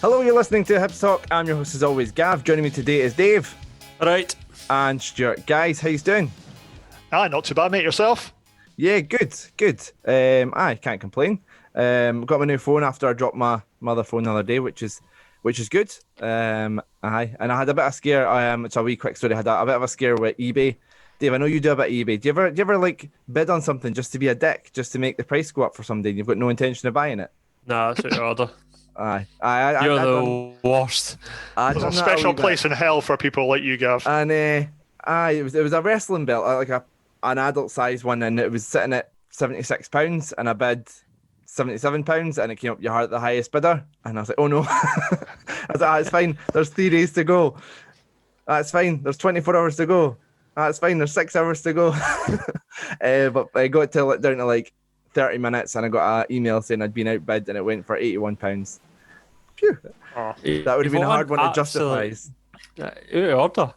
Hello, you're listening to Hibs Talk. I'm your host as always, Gav. Joining me today is Dave. Right. And Stuart. Guys, how you doing? Not too bad, mate. Yourself? Yeah, good. I can't complain. Got my new phone after I dropped my other phone the other day, which is good. And I had a bit of a scare. It's a wee quick story. I had a bit of a scare with eBay. Dave, I know you do a bit of eBay. Do you ever like bid on something just to be a dick, just to make the price go up for somebody and you've got no intention of buying it? Nah, that's what you order. Aye. You're the worst. There's a special place in hell for people like you, Gav. And it was a wrestling belt, like an adult size one, and it was sitting at £76, and I bid £77, and it came up you're the highest bidder, and I was like, oh no. I was like, it's fine. There's 3 days to go. That's fine. There's 24 hours to go. That's fine. There's 6 hours to go. But I got down to like 30 minutes, and I got an email saying I'd been outbid, and it went for £81. Phew. Oh. That would have been a hard one to justify. Order.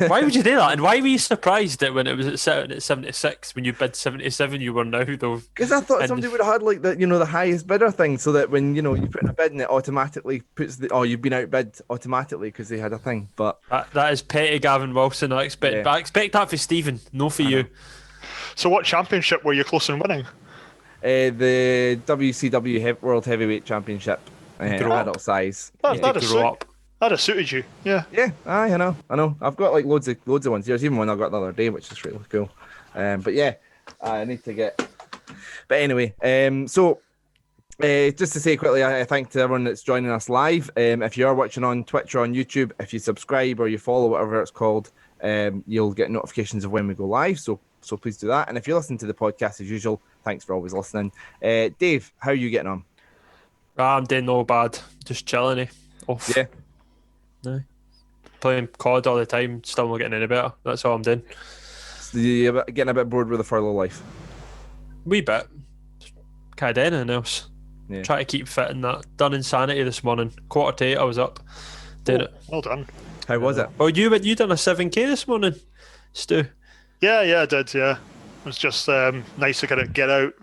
Why would you do that? And why were you surprised that when it was sitting at 76, when you bid 77, you were now though? Because I thought somebody would have had like the highest bidder thing, so that when you put in a bid and it automatically puts you've been outbid automatically because they had a thing. But that is petty, Gavin Wilson. I expect that for Stephen, no for you. So what championship were you close in winning? The WCW World Heavyweight Championship, adult size. That'd have suited you, yeah. Yeah, I know. I've got like loads of ones. There's even one I got the other day, which is really cool. But yeah, I need to get. But anyway, so just to say quickly, I thank to everyone that's joining us live. If you are watching on Twitch or on YouTube, if you subscribe or you follow, whatever it's called, you'll get notifications of when we go live. So please do that. And if you listen to the podcast as usual, thanks for always listening. Dave, how are you getting on? I'm doing no bad, just chilling. Off. Yeah. No. Playing COD all the time, still not getting any better. That's all I'm doing. So you're getting a bit bored with the furlough life? Wee bit. Can't do anything else. Yeah. Try to keep fit in that. Done Insanity this morning. 7:45 I was up. Did it. Well done. How was it? Well, you done a 7K this morning, Stu? Yeah, I did, yeah. It was just nice to kind of get out.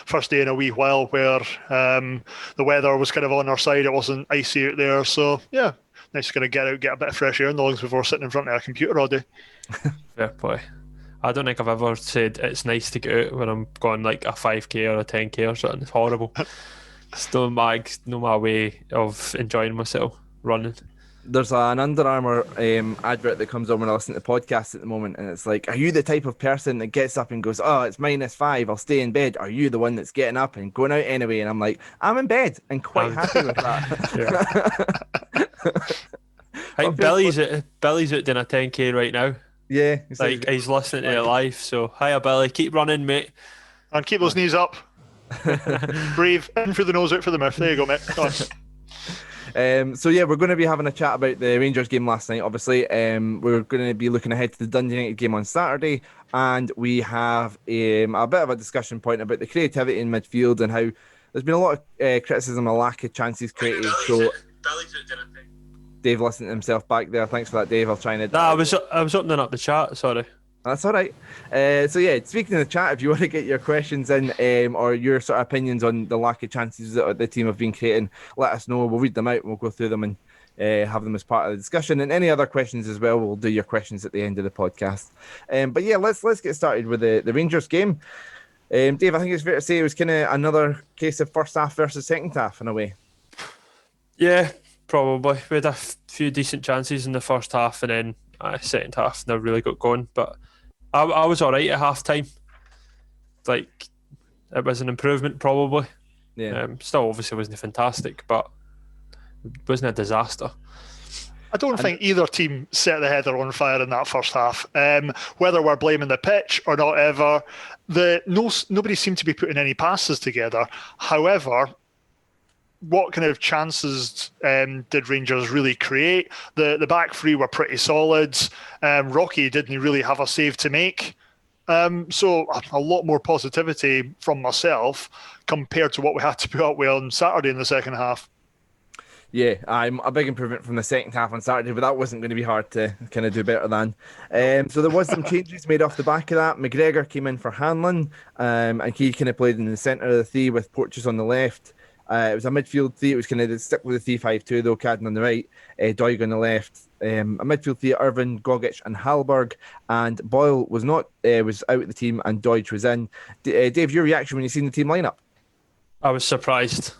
First day in a wee while where the weather was kind of on our side. It wasn't icy out there. So, yeah, nice to kind of get out, get a bit of fresh air in the lungs before sitting in front of a computer all day. Fair play. I don't think I've ever said it's nice to get out when I'm going like a 5K or a 10K or something. It's horrible. It's no my way of enjoying myself running. There's an Under Armour advert that comes on when I listen to podcasts at the moment, and it's like, are you the type of person that gets up and goes, oh, it's -5, I'll stay in bed? Are you the one that's getting up and going out anyway? And I'm like, I'm in bed and quite happy with that. I think Billy's out doing a 10K right now. Yeah. He's listening to it live, so hiya Billy, keep running, mate. And keep those knees up. Breathe in through the nose, out through the mouth. There you go, mate. Go on. So yeah, we're going to be having a chat about the Rangers game last night. Obviously, we're going to be looking ahead to the Dundee Utd game on Saturday, and we have a bit of a discussion point about the creativity in midfield and how there's been a lot of criticism, a lack of chances created. So Dave listened to himself back there. Thanks for that, Dave. I'll try and. I was opening up the chat. Sorry. That's all right. So yeah, speaking of the chat, if you want to get your questions in or your sort of opinions on the lack of chances that the team have been creating, let us know. We'll read them out and we'll go through them and have them as part of the discussion. And any other questions as well, we'll do your questions at the end of the podcast. But yeah, let's get started with the Rangers game. Dave, I think it's fair to say it was kind of another case of first half versus second half in a way. Yeah, probably. We had a few decent chances in the first half, and then second half never really got going. But I was all right at half time. Like, it was an improvement, probably. Yeah. Still, obviously, wasn't fantastic, but it wasn't a disaster. I don't think either team set the header on fire in that first half. Whether we're blaming the pitch or not ever, nobody seemed to be putting any passes together. However, what kind of chances did Rangers really create? The back three were pretty solid. Rocky didn't really have a save to make. So a lot more positivity from myself compared to what we had to put up with on Saturday in the second half. Yeah, I'm a big improvement from the second half on Saturday, but that wasn't going to be hard to kind of do better than. So there was some changes made off the back of that. McGregor came in for Hanlon, and he kind of played in the centre of the three with Porteous on the left. It was a midfield three. It was kind of stick with the 3-5-2 though. Cadden on the right, Doig on the left. A midfield three: Irvin, Gogic, and Hallberg. And Boyle was not was out of the team, and Deutsch was in. Dave, your reaction when you seen the team lineup? I was surprised.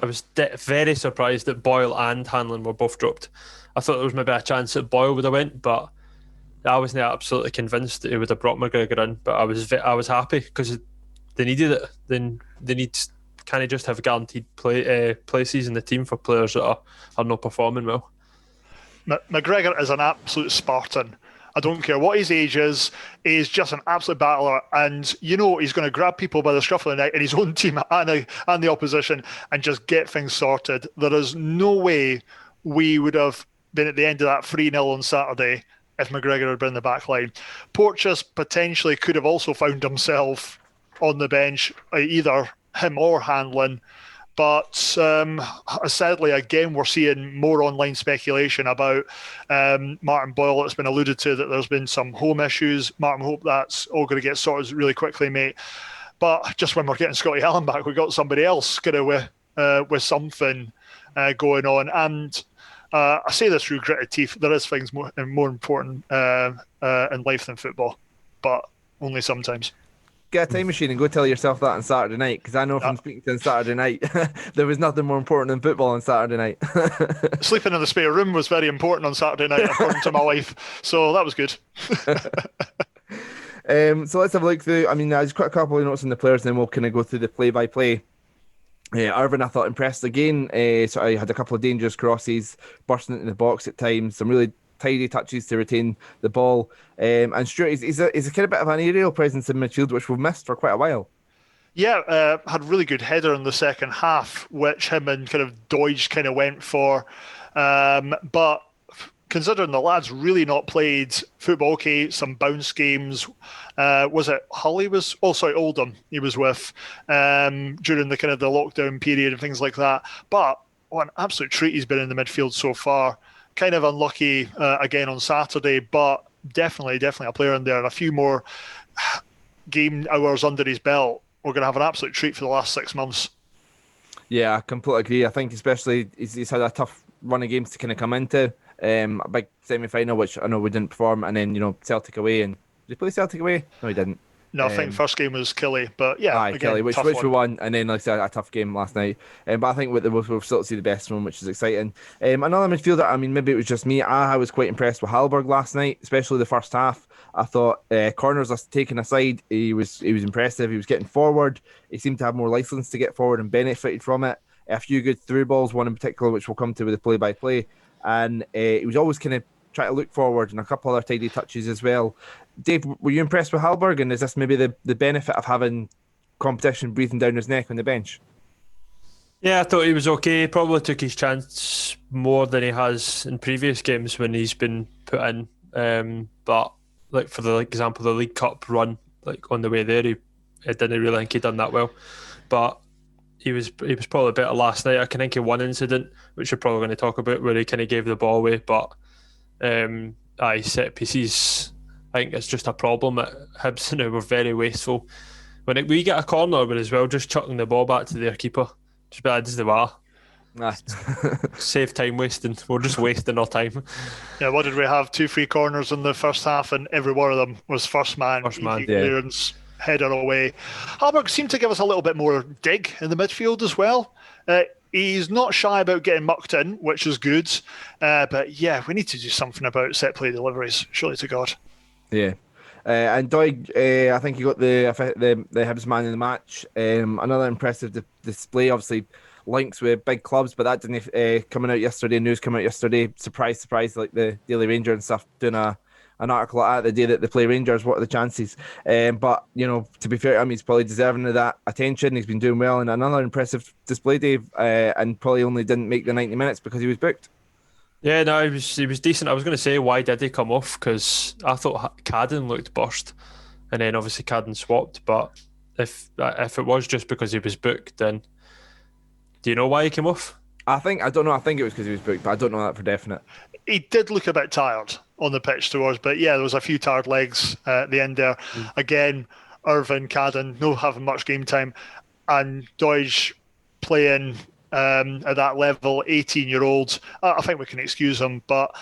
I was very surprised that Boyle and Hanlon were both dropped. I thought there was maybe a chance that Boyle would have went, but I wasn't absolutely convinced that he would have brought McGregor in. But I was happy because they needed it. Then they need kind of just have guaranteed places in the team for players that are not performing well. McGregor is an absolute Spartan. I don't care what his age is. He's just an absolute battler, and he's going to grab people by the scruff of the neck in his own team and the opposition and just get things sorted. There is no way we would have been at the end of that 3-0 on Saturday if McGregor had been in the back line. Porteous potentially could have also found himself on the bench, either him or Hanlon. But sadly, again, we're seeing more online speculation about Martin Boyle. It's been alluded to that there's been some home issues. Martin, hope that's all going to get sorted really quickly, mate. But just when we're getting Scotty Allen back, we got somebody else kind of with something going on. And I say this through gritted teeth. There is things more important in life than football, but only sometimes. Get a time machine and go tell yourself that on Saturday night, because I know from speaking to him Saturday night, there was nothing more important than football on Saturday night. Sleeping in the spare room was very important on Saturday night, according to my wife. So that was good. So let's have a look through. I mean, I just got a couple of notes on the players, and then we'll kind of go through the play-by-play. Irvin, I thought, impressed again. So I had a couple of dangerous crosses, bursting into the box at times, some really tidy touches to retain the ball. And Stuart, he's a kind of bit of an aerial presence in midfield, which we've missed for quite a while. Yeah, had a really good header in the second half, which him and kind of Deutsch kind of went for. But considering the lad's really not played football, okay, some bounce games. Was it Hull he was? Oh, sorry, Oldham he was with during the kind of the lockdown period and things like that. But what an absolute treat he's been in the midfield so far. Kind of unlucky again on Saturday, but definitely a player in there, and a few more game hours under his belt. We're going to have an absolute treat for the last 6 months. Yeah, I completely agree. I think especially he's had a tough run of games to kind of come into. A big semi-final, which I know we didn't perform, and then Celtic away. And did he play Celtic away? No, he didn't. No, I think first game was Killie, but yeah, again, Killie, which we won, and then like I said, a tough game last night. But I think we'll still see the best from him, which is exciting. Another midfielder, I mean, maybe it was just me. I was quite impressed with Hallberg last night, especially the first half. I thought corners taken aside, he was impressive. He was getting forward. He seemed to have more license to get forward and benefited from it. A few good through balls, one in particular, which we'll come to with the play-by-play. And he was always kind of trying to look forward, and a couple other tidy touches as well. Dave, were you impressed with Hallberg, and is this maybe the benefit of having competition breathing down his neck on the bench? Yeah, I thought he was okay. Probably took his chance more than he has in previous games when he's been put in. But like for the example, the League Cup run, like on the way there, he didn't really think he'd done that well. But he was probably better last night. I can think of one incident which we're probably going to talk about where he kind of gave the ball away, but set pieces, I think it's just a problem at Hibs now. We're very wasteful. When we get a corner, we're as well just chucking the ball back to their keeper. Just bad as they were. Save time wasting. We're just wasting our time. Yeah, what did we have? 2 free corners in the first half, and every one of them was first man clearance, header away. Hallberg seemed to give us a little bit more dig in the midfield as well. He's not shy about getting mucked in, which is good. But yeah, we need to do something about set play deliveries, surely to God. Yeah. And Doig, I think he got the Hibs man in the match. Another impressive display, obviously links with big clubs, but that didn't coming out yesterday. News coming out yesterday. Surprise, like the Daily Ranger and stuff doing an article like that the day that they play Rangers. What are the chances? But to be fair to him, he's probably deserving of that attention. He's been doing well, and another impressive display, Dave. And probably only didn't make the 90 minutes because he was booked. Yeah, no, he was decent. I was going to say, why did he come off? Because I thought Cadden looked burst, and then obviously Cadden swapped. But if it was just because he was booked, then do you know why he came off? I don't know. I think it was because he was booked, but I don't know that for definite. He did look a bit tired on the pitch towards, but yeah, there was a few tired legs at the end there. Again, Irvin, Cadden, no having much game time, and Deutsch playing at that level, 18-year-olds. I think we can excuse him, but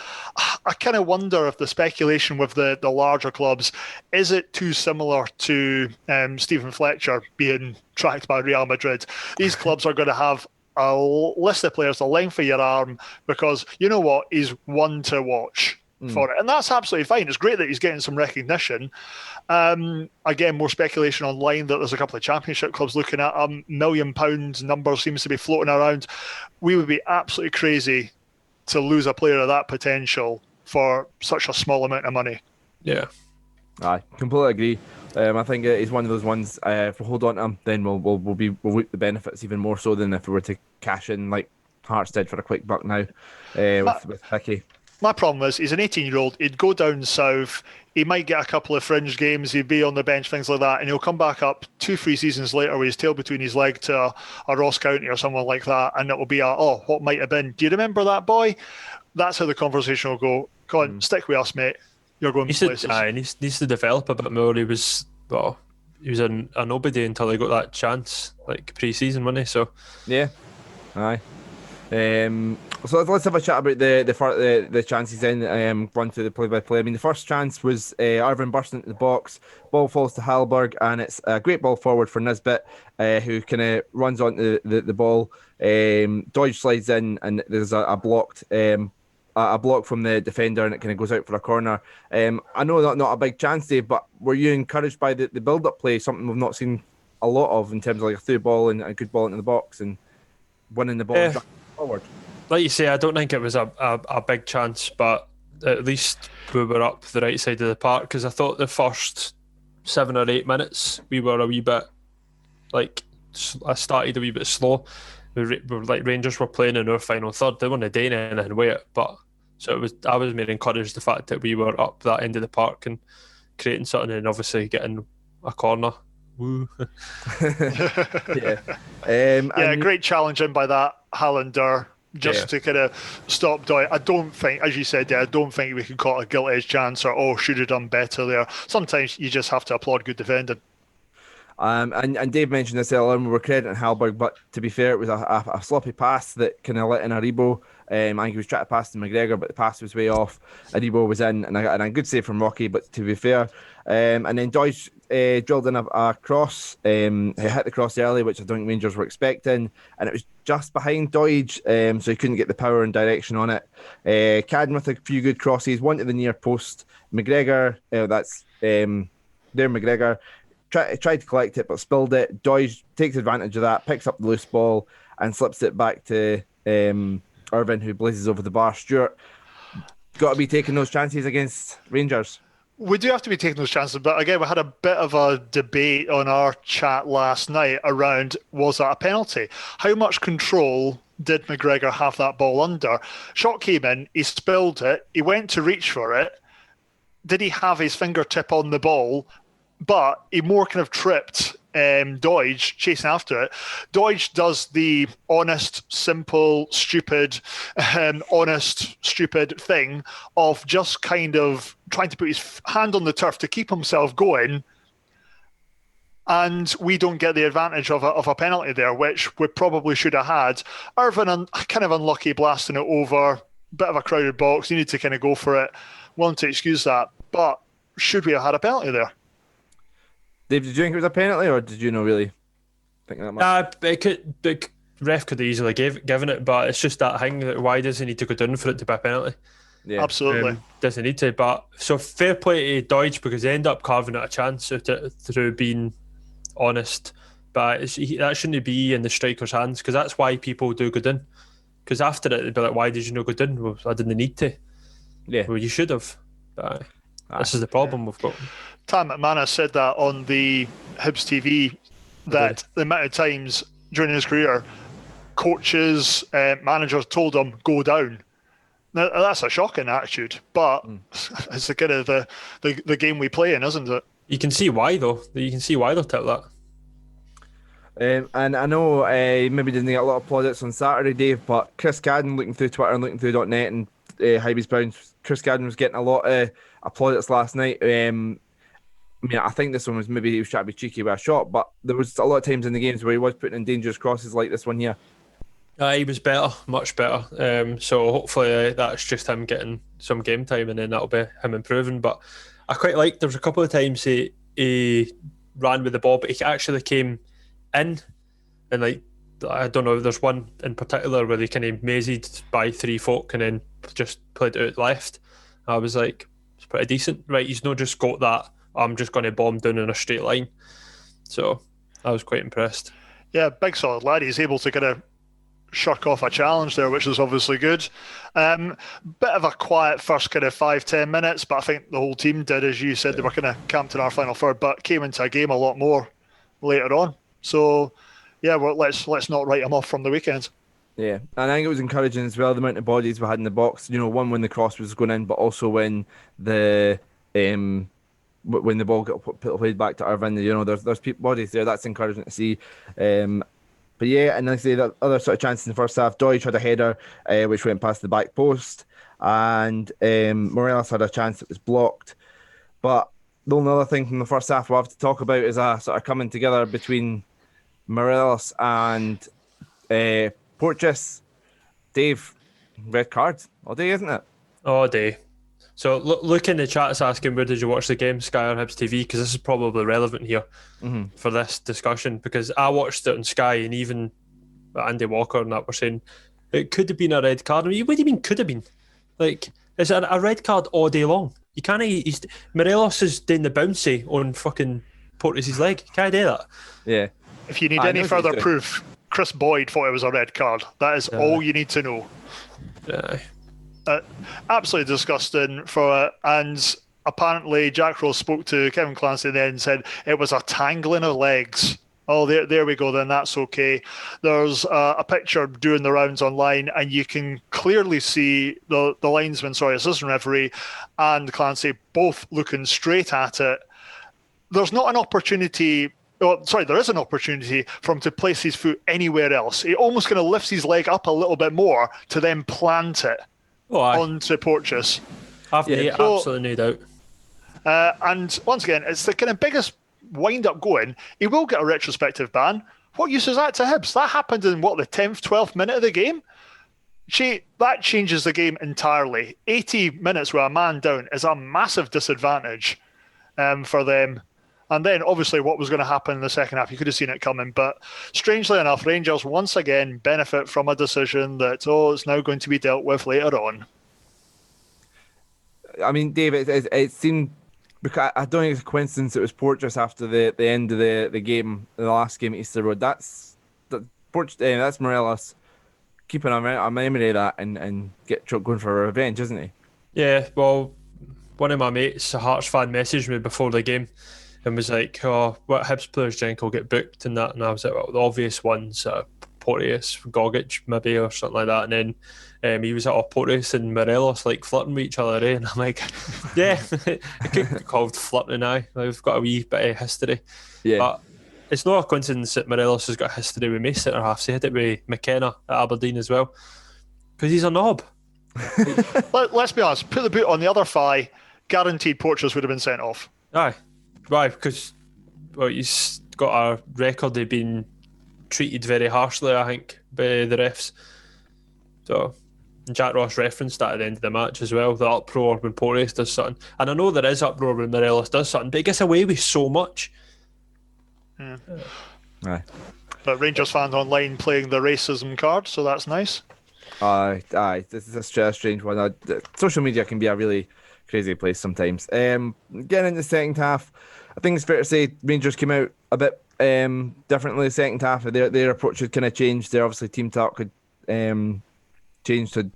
I kind of wonder if the speculation with the larger clubs, is it too similar to Stephen Fletcher being tracked by Real Madrid? These clubs are going to have a list of players the length of your arm because, you know what, he's one to watch for it. And that's absolutely fine. It's great that he's getting some recognition. Again, more speculation online that there's a couple of championship clubs looking at £1 million number seems to be floating around. We would be absolutely crazy to lose a player of that potential for such a small amount of money. Yeah. I completely agree. I think he's one of those ones. If we hold on to him, then we'll reap the benefits even more so than if we were to cash in like Hearts did for a quick buck now with Hickey. My problem is he's an 18-year-old. He'd go down south. He might get a couple of fringe games. He'd be on the bench, things like that, and he'll come back up 2-3 seasons later with his tail between his leg to a Ross County or someone like that, and it will be what might have been. Do you remember that boy? That's how the conversation will go. Come on, stick with us, mate. You're going places. He needs to develop a bit more. He was a nobody until he got that chance, like pre-season, wasn't he? So yeah, aye. So let's have a chat about the chances then. Run through the play-by-play. I mean, the first chance was Irvin bursting into the box. Ball falls to Hallberg, and it's a great ball forward for Nisbet, who kind of runs onto the ball. Dodge slides in, and there's a block from the defender, and it kind of goes out for a corner. I know not a big chance, Dave, but were you encouraged by the build-up play? Something we've not seen a lot of in terms of like a through ball and a good ball into the box and winning the ball forward. Like you say, I don't think it was a big chance, but at least we were up the right side of the park, because I thought the first 7 or 8 minutes we were a wee bit I started a wee bit slow. We were like Rangers were playing in our final third. They weren't doing anything with it, but so I was more encouraged the fact that we were up that end of the park and creating something, and obviously getting a corner. Woo. Yeah. Great challenge in by that Hallander. To kind of stop Doyle. I don't think, as you said, I don't think we can call it a gilt-edged chance or should have done better there. Sometimes you just have to applaud good defending. And Dave mentioned this earlier, we were crediting Hallberg, but to be fair, it was a sloppy pass that kind of let in Aribo. I think he was trying to pass to McGregor, but the pass was way off. Aribo was in, and a good save from Rocky, but to be fair. And then Deutsch drilled in a cross. He hit the cross early, which I don't think Rangers were expecting, and it was just behind Deutsch, so he couldn't get the power and direction on it. Cadden with a few good crosses, one to the near post. McGregor, McGregor, tried to collect it, but spilled it. Deutsch takes advantage of that, picks up the loose ball, and slips it back to Irvin, who blazes over the bar. Stuart, got to be taking those chances against Rangers. We do have to be taking those chances, but again, we had a bit of a debate on our chat last night around, was that a penalty? How much control did McGregor have that ball under? Shot came in, he spilled it, he went to reach for it. Did he have his fingertip on the ball? But he more kind of tripped Deutsch chasing after it. Deutsch does the honest, simple, stupid thing of just kind of trying to put his hand on the turf to keep himself going, and we don't get the advantage of a penalty there, which we probably should have had. Irvin, kind of unlucky, blasting it over, bit of a crowded box, he needed to kind of go for it, willing to excuse that, but should we have had a penalty there? Dave, did you think it was a penalty, or did you not really think that much? The ref could have easily given it, but it's just that thing that why does he need to go down for it to be a penalty? Yeah, absolutely. Doesn't need to. But so fair play to Deutsch, because they end up carving out a chance through being honest. But that shouldn't be in the striker's hands, because that's why people do go down. Because after it, they'd be like, "Why did you not go down?" Well, I didn't need to. Yeah. Well, you should have. But this is the problem we've got. Tam McManus said that on the Hibs TV, that the amount of times during his career, coaches, managers told him, go down. Now, that's a shocking attitude, but it's the kind of the game we play in, isn't it? You can see why, though. You can see why they'll tell that. And I know maybe didn't get a lot of plaudits on Saturday, Dave, but Chris Cadden, looking through Twitter and looking through .net and Hibs Bound, Chris Cadden was getting a lot of plaudits last night. I mean, I think this one was maybe he was trying to be cheeky with a shot, but there was a lot of times in the games where he was putting in dangerous crosses like this one here. He was better, much better. So hopefully that's just him getting some game time, and then that'll be him improving. But I quite like. There was a couple of times he ran with the ball, but he actually came in, and like I don't know. There's one in particular where he kind of mazed by three folk and then just played it out left. I was like, it's pretty decent, right? He's not just got that. I'm just going to bomb down in a straight line. So I was quite impressed. Yeah, big solid lad. He's able to kind of shirk off a challenge there, which is obviously good. Bit of a quiet first kind of 5-10 minutes, but I think the whole team did, as you said, they were kind of camped in our final third, but came into a game a lot more later on. So, yeah, well, let's not write them off from the weekend. Yeah, and I think it was encouraging as well the amount of bodies we had in the box. One when the cross was going in, but also when the ball got played back to Irvin. There's bodies there. That's encouraging to see. But yeah, and like I say, the other sort of chances in the first half, Deutsch had a header which went past the back post, and Morelos had a chance that was blocked. But the only other thing from the first half we'll have to talk about is a sort of coming together between Morelos and Porteous. Dave, red card all day, isn't it? All day. So look in the chat's asking, where did you watch the game, Sky or Hibs TV? Because this is probably relevant here for this discussion, because I watched it on Sky, and even Andy Walker and that were saying it could have been a red card. I mean, what do you mean could have been? Like, it's a red card all day long. You can't. Morelos is doing the bouncy on fucking Porteous' leg. You can't do that. Yeah. If you need any further proof, Chris Boyd thought it was a red card. That is all you need to know. Yeah. Absolutely disgusting and apparently Jack Ross spoke to Kevin Clancy then and said it was a tangling of legs. Oh, there we go then, that's okay. There's a picture doing the rounds online, and you can clearly see the linesman, assistant referee, and Clancy both looking straight at it. There's not an opportunity. There is an opportunity for him to place his foot anywhere else. He almost kind of lifts his leg up a little bit more to then plant it onto Porteous. I've absolutely no doubt. And once again, it's the kind of biggest wind-up going. He will get a retrospective ban. What use is that to Hibs? That happened in, the 10th, 12th minute of the game? That changes the game entirely. 80 minutes with a man down is a massive disadvantage for them. And then, obviously, what was going to happen in the second half, you could have seen it coming. But strangely enough, Rangers once again benefit from a decision that, it's now going to be dealt with later on. I mean, Dave, it seemed, because I don't think it's a coincidence it was Porteous after the end of the game, the last game at Easter Road. That's Morelos keeping a memory of that and going for revenge, isn't he? Yeah, well, one of my mates, a Hearts fan, messaged me before the game and was like, "Oh, what Hibs players do you think will get booked?" and that, and I was like, "Well, the obvious ones, Porteous, Gogic maybe, or something like that." And then he was like, Porteous and Morelos like flirting with each other, and I'm like, yeah, it could be called flirting. We've got a wee bit of history, but it's not a coincidence that Morelos has got history with most centre halves. He had it with McKenna at Aberdeen as well, because he's a knob. Let's be honest, put the boot on the other thigh, guaranteed Porteous would have been sent off. Aye. Why? Because he's got a record of being treated very harshly, I think, by the refs. So, and Jack Ross referenced that at the end of the match as well, the uproar when Porteous does something. And I know there is uproar when Morelos does something, but he gets away with so much. Aye. But Rangers fans online playing the racism card, so that's nice. Aye. This is a strange one. Social media can be a really crazy place sometimes. Getting into the second half, I think it's fair to say Rangers came out a bit differently the second half. Their approach had kind of changed. Their obviously team talk had changed to,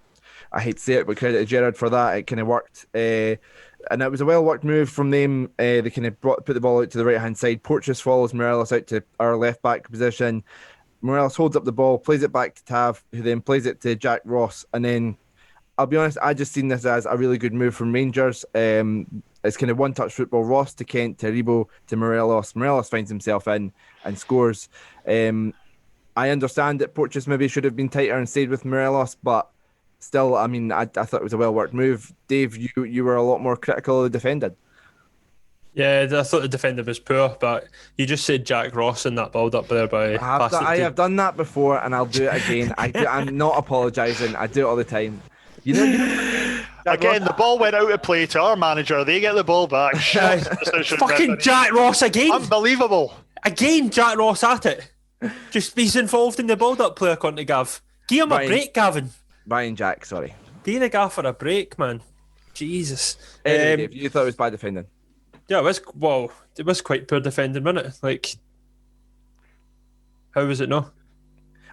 I hate to say it, but credit to Gerrard for that. It kind of worked. And it was a well-worked move from them. They kind of put the ball out to the right-hand side. Porteous follows Morelos out to our left-back position. Morelos holds up the ball, plays it back to Tav, who then plays it to Jack Ross. And then, I'll be honest, I just seen this as a really good move from Rangers. It's kind of one-touch football. Ross to Kent, to Rebo, to Morelos. Morelos finds himself in and scores. I understand that Porteous maybe should have been tighter and stayed with Morelos, but still, I mean, I thought it was a well-worked move. Dave, you were a lot more critical of the defending. Yeah, I thought the defender was poor, but you just said Jack Ross in that build up there by I have done that before, and I'll do it again. I'm not apologising. I do it all the time. You know what I mean? Jack Again, Ross- the ball went out of play to our manager. They get the ball back. Shit, Fucking Jack Ross again! Unbelievable. Again, Jack Ross at it. Just he's involved in the build up play according to Gav. Give him a Ryan- break, Gavin. Ryan Jack, sorry. Be the Gav for a break, man. Jesus. Anyway, Dave, you thought it was bad defending. Yeah, it was quite poor defending, wasn't it? Like, how was it no? Like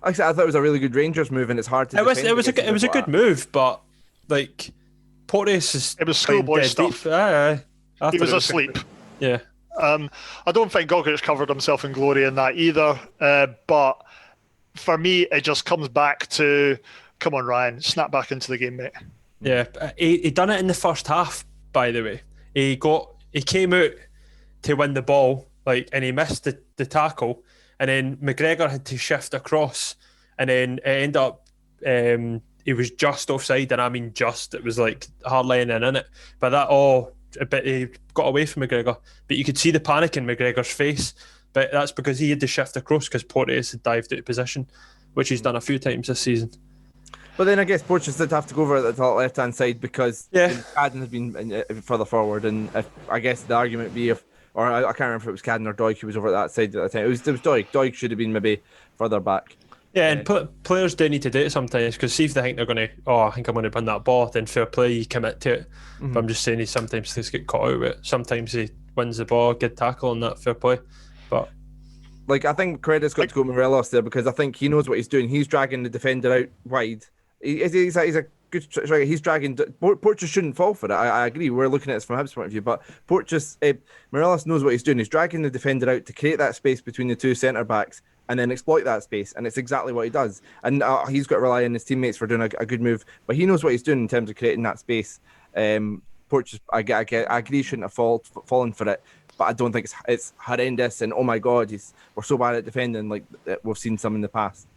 I said, I thought it was a really good Rangers move, and it's hard to. It was defend a good move, but like Porteous is. It was schoolboy dead stuff. deep. Aye. He was asleep. Yeah. I don't think Gogic covered himself in glory in that either. But for me, it just comes back to, come on, Ryan, snap back into the game, mate. Yeah, he done it in the first half. By the way, he came out to win the ball, and he missed the tackle, and then McGregor had to shift across, and then it ended up he was just offside, and I mean just. It was like hard line in it, but a bit he got away from McGregor, but you could see the panic in McGregor's face. But that's because he had to shift across because Porteous had dived out of position, which he's done a few times this season. But then I guess Porteous did have to go over at the left-hand side because Cadden had been further forward, and I guess the argument would be I can't remember if it was Cadden or Doig who was over at that side at the time. It was Doig. Doig should have been maybe further back. Yeah, and players do need to do it sometimes because see if they think they're going to, I think I'm going to win that ball, then fair play, you commit to it. Mm-hmm. But I'm just saying sometimes things get caught out with it. Sometimes he wins the ball, good tackle on that, fair play. But I think credit's got to go Morelos there because I think he knows what he's doing. He's dragging the defender out wide. He's a good striker. He's dragging. Porteous shouldn't fall for it. I agree. We're looking at it from Hibs' point of view, but Morelos knows what he's doing. He's dragging the defender out to create that space between the two centre backs and then exploit that space, and it's exactly what he does. And he's got to rely on his teammates for doing a good move, but he knows what he's doing in terms of creating that space. Porteous, I agree, he shouldn't have fallen for it, but I don't think it's horrendous. And oh my God, we're so bad at defending, like we've seen some in the past.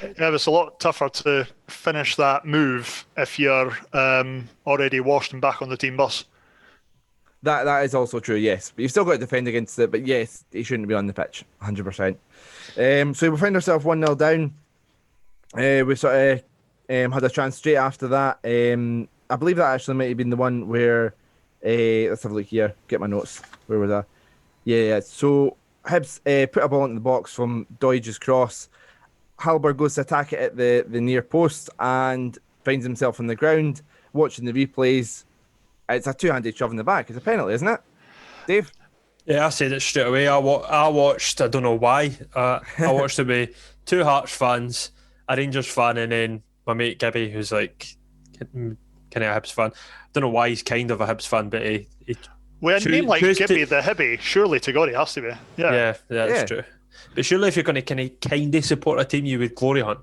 Yeah, it's a lot tougher to finish that move if you're already washed and back on the team bus. That is also true, yes. But you've still got to defend against it. But yes, he shouldn't be on the pitch, 100%. So we find ourselves 1-0 down. We sort of had a chance straight after that. I believe that actually might have been the one where... let's have a look here. Get my notes. Where was I? Yeah. So Hibs put a ball into the box from Doidge's cross. Halber goes to attack it at the near post and finds himself on the ground. Watching the replays, it's a two-handed shove in the back. It's a penalty, isn't it, Dave? Yeah, I said it straight away. I watched, I don't know why, I watched it with two Hearts fans, a Rangers fan, and then my mate Gibby, who's like kind of a Hibs fan. I don't know why he's kind of a Hibs fan, but he with a name like Gibby the Hibby, surely to God he has to be. Yeah, that's true. But surely if you're going to kind of support a team, you would glory hunt.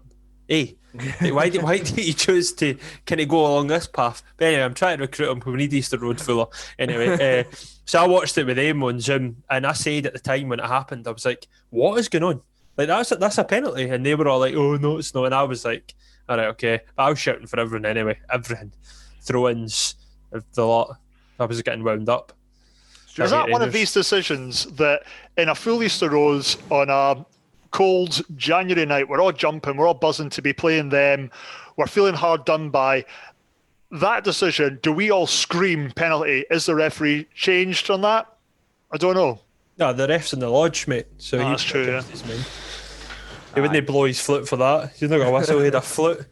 Why do you choose to kind of go along this path? But anyway, I'm trying to recruit him. We need Easter Road fuller. Anyway, so I watched it with them on Zoom, and I said at the time when it happened, I was like, "What is going on? Like that's a penalty?" And they were all like, "Oh no, it's not." And I was like, "All right, okay." But I was shouting for everyone anyway. Everything, throw-ins, the lot. I was getting wound up. Is that one of these decisions that in a full Easter Rose on a cold January night, we're all jumping, we're all buzzing to be playing them, we're feeling hard done by, that decision, do we all scream penalty? Is the referee changed on that? I don't know. No, the ref's in the lodge, mate. So that's true, yeah. He wouldn't blow his flute for that. He's not got a whistle, he had a flute.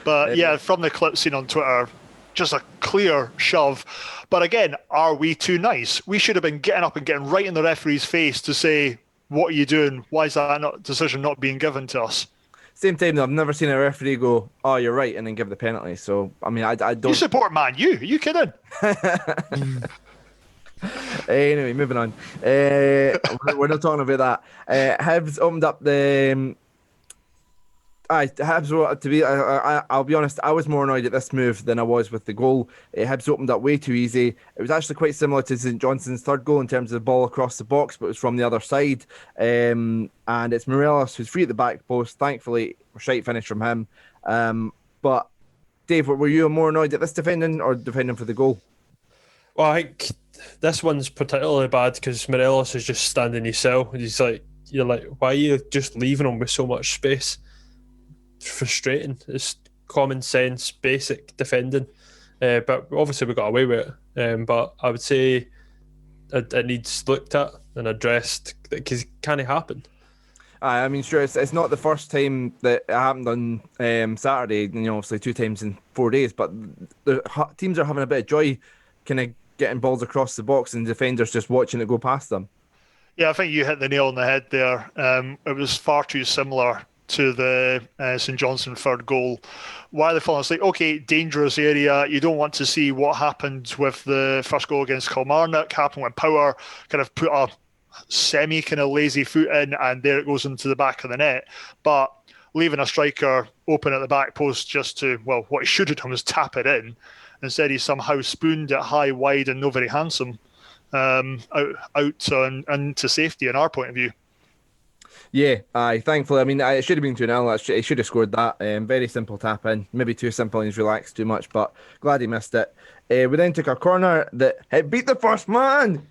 But yeah, from the clip seen on Twitter, just a clear shove. But again, are we too nice? We should have been getting up and getting right in the referee's face to say, what are you doing? Why is that decision not being given to us? Same time, though, I've never seen a referee go, "Oh, you're right," and then give the penalty. So, I mean, I don't... You support Man U? Are you kidding? Anyway, moving on. We're not talking about that. Hibs opened up the... Hibs, to be, I'll be honest, I was more annoyed at this move than I was with the goal. Hibs opened up way too easy. It was actually quite similar to St Johnson's third goal in terms of the ball across the box, but it was from the other side. And it's Morelos who's free at the back post. Thankfully, a shite finish from him. But Dave, were you more annoyed at this defending or defending for the goal? Well, I think this one's particularly bad because Morelos is just standing in his cell. And he's like, you're like, why are you just leaving him with so much space? It's frustrating. It's common sense, basic defending. But obviously we got away with it. But I would say it needs looked at and addressed because it can't happen. I mean, sure, it's not the first time that it happened on Saturday. Obviously 2 times in 4 days, but the teams are having a bit of joy, kind of getting balls across the box and defenders just watching it go past them. Yeah, I think you hit the nail on the head there. It was far too similar to the St Johnstone third goal. Why the falling asleep? Okay, dangerous area. You don't want to see what happened with the first goal against Kilmarnock, happened when Power kind of put a semi kind of lazy foot in, and there it goes into the back of the net. But leaving a striker open at the back post just to, well, what he should have done was tap it in. Instead, he somehow spooned it high, wide, and not very handsome out and to safety in our point of view. Yeah, thankfully, I mean, it should have been 2-0. He should have scored that. Very simple tap in. Maybe too simple and he's relaxed too much, but glad he missed it. We then took a corner that it beat the first man,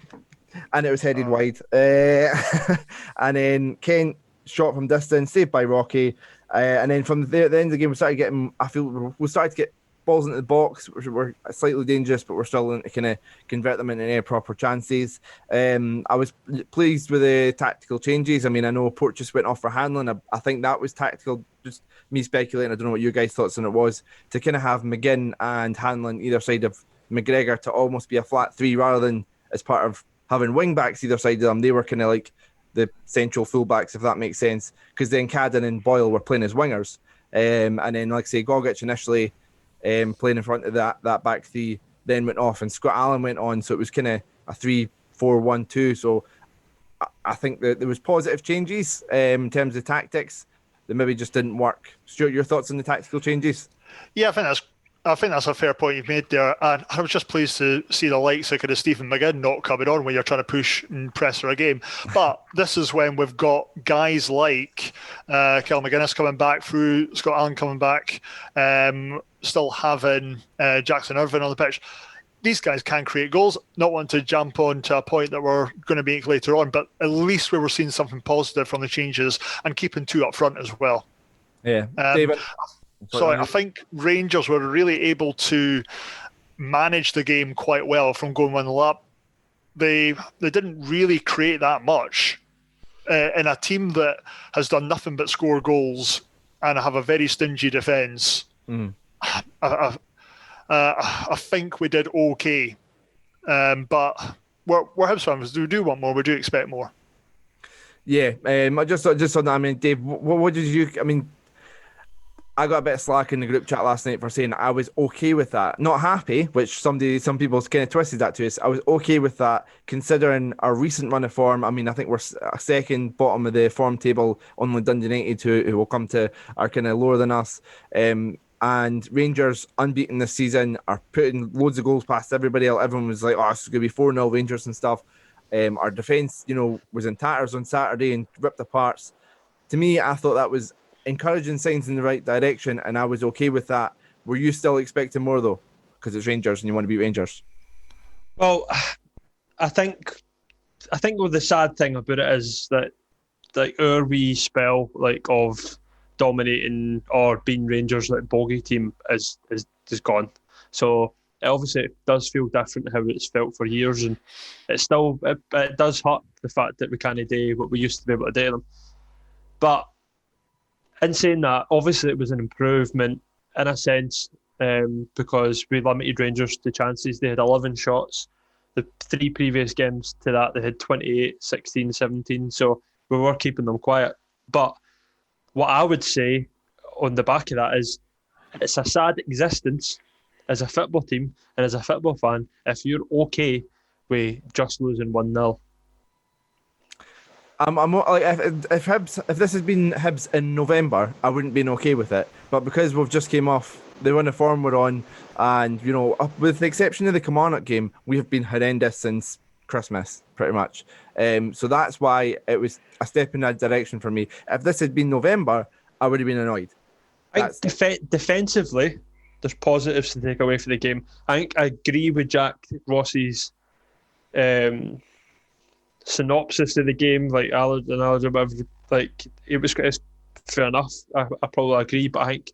and it was headed wide. And then Kent shot from distance, saved by Rocky. And then from the end of the game, we started getting, I feel, we started to get balls into the box, which were slightly dangerous, but we're still in to kind of convert them into any proper chances. I was pleased with the tactical changes. I mean, I know Port just went off for Hanlon. I think that was tactical, just me speculating. I don't know what you guys' thoughts on it was, to kind of have McGinn and Hanlon either side of McGregor to almost be a flat 3 rather than as part of having wing backs either side of them. They were kind of like the central fullbacks, if that makes sense, because then Cadden and Boyle were playing as wingers. And then, like I say, Gogic initially playing in front of that back 3, then went off, and Scott Allen went on, so it was kind of a 3-4-1-2. So I think that there was positive changes in terms of tactics that maybe just didn't work. Stuart, your thoughts on the tactical changes? Yeah, I think that's a fair point you've made there, and I was just pleased to see the likes of kind of Stephen McGinn not coming on when you're trying to push and press for a game. But this is when we've got guys like Kel McGuinness coming back through, Scott Allen coming back, still having Jackson Irvine on the pitch. These guys can create goals. Not want to jump on to a point that we're going to make later on, but at least we were seeing something positive from the changes and keeping 2 up front as well. Yeah, David. So I think Rangers were really able to manage the game quite well from going 1-0 up. They didn't really create that much in a team that has done nothing but score goals and have a very stingy defence. I think we did okay, but we're Hibs fans. We do want more. We do expect more. Yeah, I just on that. I mean, Dave, what did you? I mean, I got a bit of slack in the group chat last night for saying I was okay with that. Not happy, which some people kind of twisted that to us. I was okay with that, considering our recent run of form. I mean, I think we're second bottom of the form table, only Dundee Utd, who will come to, are kind of lower than us. And Rangers, unbeaten this season, are putting loads of goals past everybody else. Everyone was like, oh, it's going to be 4-0 Rangers and stuff. Our defence, was in tatters on Saturday and ripped apart. To me, I thought that was encouraging signs in the right direction, and I was okay with that. Were you still expecting more though, because it's Rangers and you want to beat Rangers? Well, I think what the sad thing about it is that like our wee spell of dominating or being Rangers bogey team is gone. So obviously it does feel different to how it's felt for years, and it does hurt the fact that we can't do what we used to be able to do them. But in saying that, obviously it was an improvement in a sense, because we limited Rangers to chances. They had 11 shots. The 3 previous games to that, they had 28, 16, 17. So we were keeping them quiet. But what I would say on the back of that is it's a sad existence as a football team and as a football fan if you're okay with just losing 1-0. I'm like, if this had been Hibs in November, I wouldn't been okay with it. But because we've just came off the run of form we're on, and with the exception of the Kilmarnock game, we have been horrendous since Christmas, pretty much. So that's why it was a step in that direction for me. If this had been November, I would have been annoyed. I think defensively, there's positives to take away from the game. I think I agree with Jack Ross's synopsis of the game, like analogy, whatever, like it's fair enough. I probably agree, but I think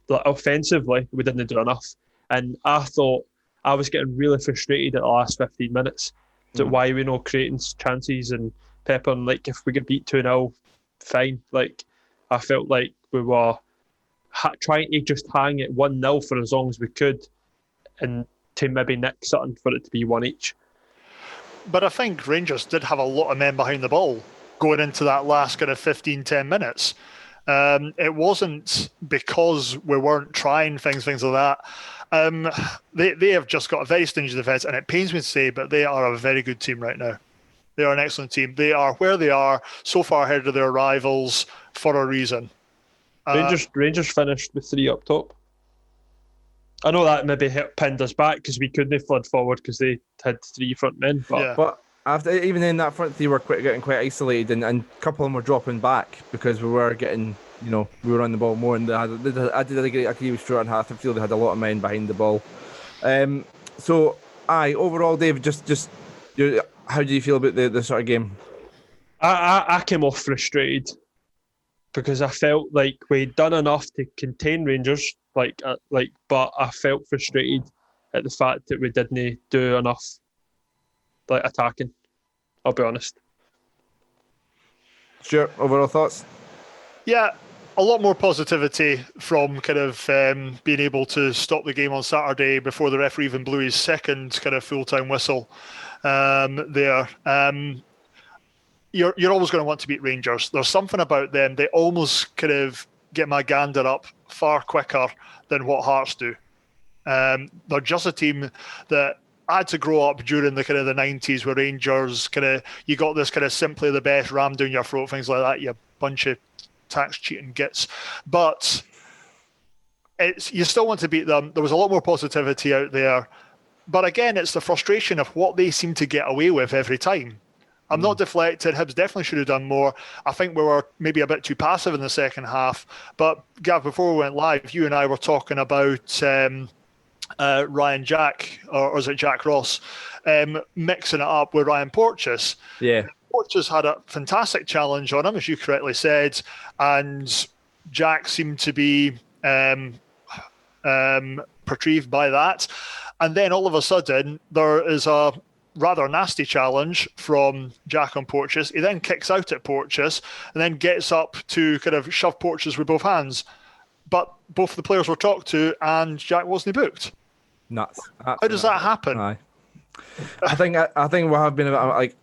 like, offensively we didn't do enough, and I thought I was getting really frustrated at the last 15 minutes. Why we not creating chances and Pepper, and like if we get beat 2-0, fine. Like I felt like we were trying to just hang it 1-0 for as long as we could, and to maybe nick something for it to be one each. But I think Rangers did have a lot of men behind the ball going into that last kind of 15-10 minutes. It wasn't because we weren't trying things like that. They have just got a very stingy defence, and it pains me to say, but they are a very good team right now. They are an excellent team. They are where they are, so far ahead of their rivals for a reason. Rangers finished with 3 up top. I know that maybe pinned us back because we couldn't have flood forward because they had 3 front men. But after even in that front three were getting quite isolated, and a couple of them were dropping back because we were getting, we were on the ball more, and I did agree with Stuart and Hath. I feel they had a lot of men behind the ball. So overall, Dave, just how do you feel about the sort of game? I came off frustrated because I felt like we'd done enough to contain Rangers, but I felt frustrated at the fact that we didn't do enough, like attacking. I'll be honest. Stuart, overall thoughts? Yeah, a lot more positivity from kind of being able to stop the game on Saturday before the referee even blew his second kind of full-time whistle there. You're always going to want to beat Rangers. There's something about them. They almost kind of get my gander up far quicker than what Hearts do. They're just a team that I had to grow up during the kind of the 90s where Rangers you got this kind of simply the best rammed down your throat, things like that, you bunch of tax cheating gits. But you still want to beat them. There was a lot more positivity out there. But again, it's the frustration of what they seem to get away with every time. I'm not deflected. Hibs definitely should have done more. I think we were maybe a bit too passive in the second half. But, Gav, before we went live, you and I were talking about Ryan Jack, or is it Jack Ross, mixing it up with Ryan Porteous. Yeah. Porteous had a fantastic challenge on him, as you correctly said, and Jack seemed to be perturbed by that. And then all of a sudden, there is a rather nasty challenge from Jack on Porteous. He then kicks out at Porteous and then gets up to kind of shove Porteous with both hands. But both the players were talked to and Jack wasn't booked. Nuts. How does that happen? Aye. I think we have been a bit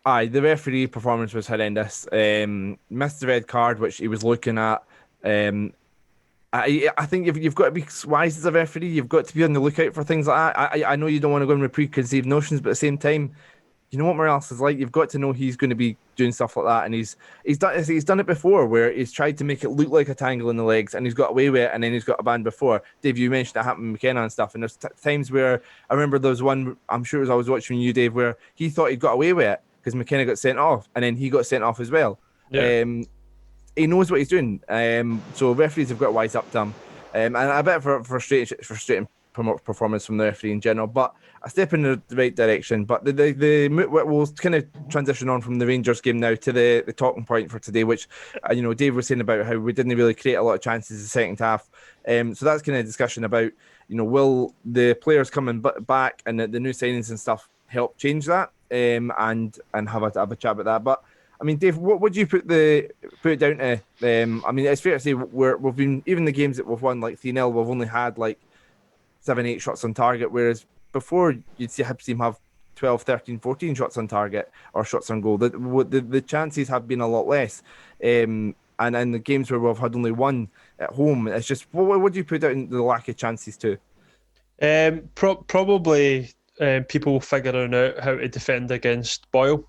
like, the referee performance was horrendous. Missed the red card, which he was looking at. I think you've got to be wise as a referee. You've got to be on the lookout for things like that. I know you don't want to go in with preconceived notions, but at the same time, you know what Morales is like. You've got to know he's going to be doing stuff like that, and he's done it before, where he's tried to make it look like a tangle in the legs, and he's got away with it, and then he's got a ban before. Dave, you mentioned that happened with McKenna and stuff, and there's times where I remember there was one. I'm sure it was I was watching you, Dave, where he thought he got away with it because McKenna got sent off, and then he got sent off as well. Yeah. He knows what he's doing. So referees have got to wise up to him. And a bit of frustrating performance from the referee in general, but a step in the right direction. But we'll kind of transition on from the Rangers game now to the talking point for today, which Dave was saying about how we didn't really create a lot of chances in the second half. So that's kind of discussion about will the players coming back and the new signings and stuff help change that, and have a chat about that. But I mean, Dave, what would you put it down to? I mean, it's fair to say we've been, even the games that we've won like 3-0, we've only had like 7-8 shots on target, whereas before you'd see Hibs team have 12, 13, 14 shots on target or shots on goal. The chances have been a lot less. And in the games where we've had only one at home, it's just, what would you put out the lack of chances to? Probably people figuring out how to defend against Boyle.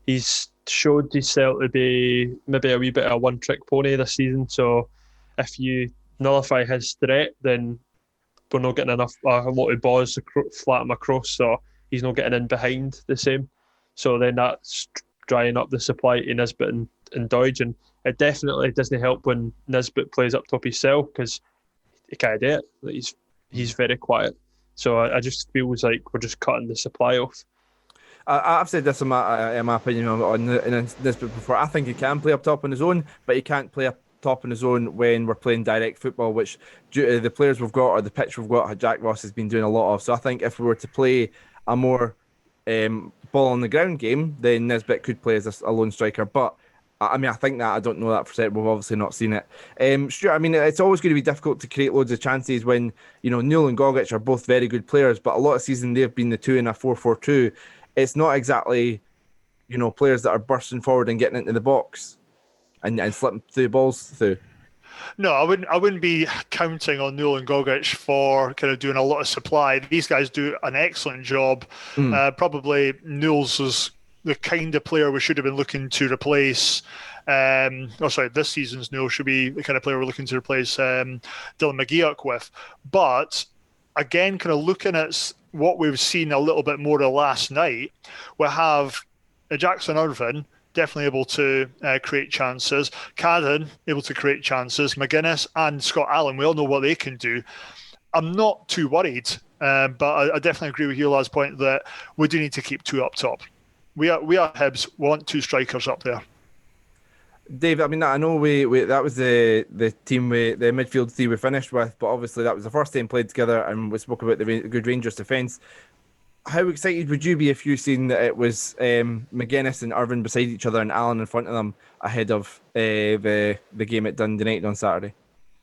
He's showed himself to be maybe a wee bit of a one-trick pony this season. So if you nullify his threat, then we're not getting a lot of balls to flat him across. So he's not getting in behind the same. So then that's drying up the supply to Nisbet and Doidge. And it definitely doesn't help when Nisbet plays up top himself because he can't do it. He's very quiet. So I just feels like we're just cutting the supply off. I've said this in my opinion in this book before. I think he can play up top on his own, but he can't play up top on his own when we're playing direct football, which due to the players we've got or the pitch we've got, Jack Ross has been doing a lot of. So I think if we were to play a more ball on the ground game, then Nisbet could play as a lone striker. But I mean, I think that I don't know that for certain. We've obviously not seen it. Stuart, I mean, it's always going to be difficult to create loads of chances when Newell and Gogic are both very good players, but a lot of season they've been the two in a 4-4-2. It's not exactly, players that are bursting forward and getting into the box and slipping through balls through. No, I wouldn't be counting on Newell and Gogic for kind of doing a lot of supply. These guys do an excellent job. Probably Newell's is the kind of player we should have been looking to replace. This season's Newell should be the kind of player we're looking to replace Dylan McGeoch with. But again, kind of looking at what we've seen a little bit more of last night, we have Jackson Irvine definitely able to create chances. Cadden able to create chances. McGuinness and Scott Allen, we all know what they can do. I'm not too worried, but I definitely agree with your last point that we do need to keep two up top. We are Hibs. We want two strikers up there. Dave, I mean, I know we that was the team the midfield three we finished with, but obviously that was the first time played together, and we spoke about the good Rangers defence. How excited would you be if you seen that it was McGuinness and Irvine beside each other and Allen in front of them ahead of the game at Dundee United on Saturday?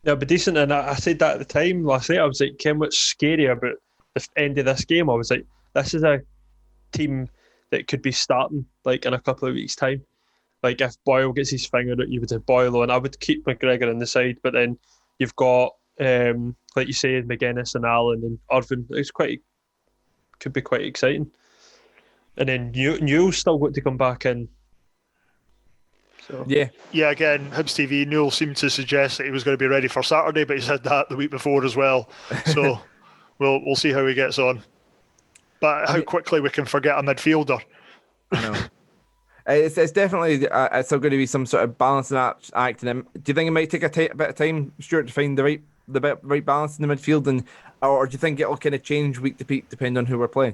Yeah, but decent. And I said that at the time last night. I was like, Ken, what's scary about the end of this game? I was like, this is a team that could be starting like in a couple of weeks' time. Like if Boyle gets his finger out, you would have Boyle on. I would keep McGregor on the side, but then you've got like you say, McGuinness and Allen and Irvine. Could be quite exciting. And then Newell's still got to come back in. So yeah. Again, Hibs TV. Newell seemed to suggest that he was going to be ready for Saturday, but he said that the week before as well. So we'll see how he gets on. But how quickly we can forget a midfielder. I know. It's definitely it's still going to be some sort of balancing act. And do you think it might take a bit of time, Stuart, to find the right balance in the midfield, or do you think it'll kind of change week to week depending on who we're playing?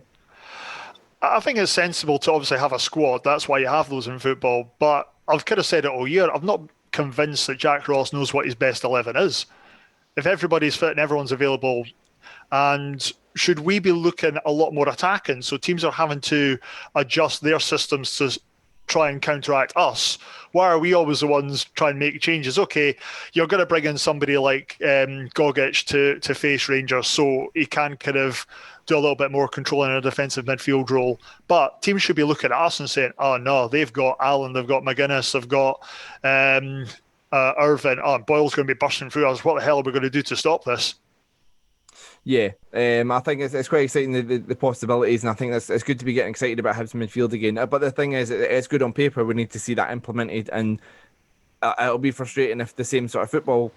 I think it's sensible to obviously have a squad. That's why you have those in football. But I've kind of said it all year. I'm not convinced that Jack Ross knows what his best 11 is. If everybody's fit and everyone's available, and should we be looking a lot more attacking? So teams are having to adjust their systems to try and counteract us. Why are we always the ones trying to make changes? Okay, you're going to bring in somebody like Gogic to face Rangers, so he can kind of do a little bit more control in a defensive midfield role. But teams should be looking at us and saying, oh no, they've got Allen, they've got McGuinness, they've got Irvine. Oh, Boyle's going to be bursting through us. What the hell are we going to do to stop this? Yeah, I think it's quite exciting, the possibilities, and I think it's good to be getting excited about Hibs midfield again. But the thing is, it's good on paper. We need to see that implemented, and it'll be frustrating if the same sort of football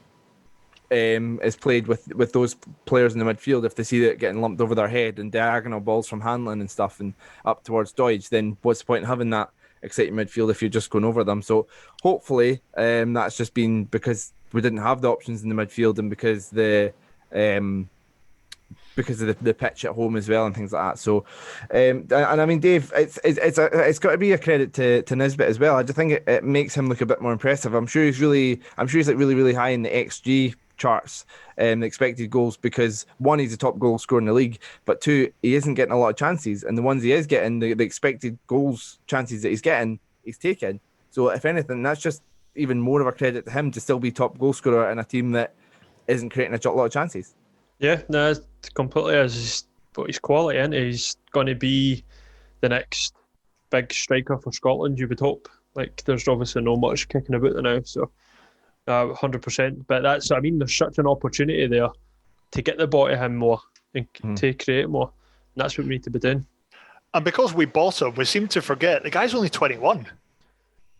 is played with those players in the midfield. If they see it getting lumped over their head and diagonal balls from Hanlon and stuff and up towards Doidge, then what's the point in having that exciting midfield if you're just going over them? So hopefully that's just been because we didn't have the options in the midfield and because of the pitch at home as well and things like that. So, and I mean, Dave, it's got to be a credit to Nisbet as well. I just think it makes him look a bit more impressive. I'm sure he's like really high in the XG charts, the expected goals, because one, he's the top goal scorer in the league, but two, he isn't getting a lot of chances, and the ones he is getting, the expected goals chances that he's getting, he's taking. So if anything, that's just even more of a credit to him to still be top goal scorer in a team that isn't creating a lot of chances. Yeah, no, completely is what his quality, and he's going to be the next big striker for Scotland, you would hope. Like, there's obviously no much kicking about there now, so 100%. But that's, I mean, there's such an opportunity there to get the ball to him more and to create more. And that's what we need to be doing. And because we bought him, we seem to forget the guy's only 21.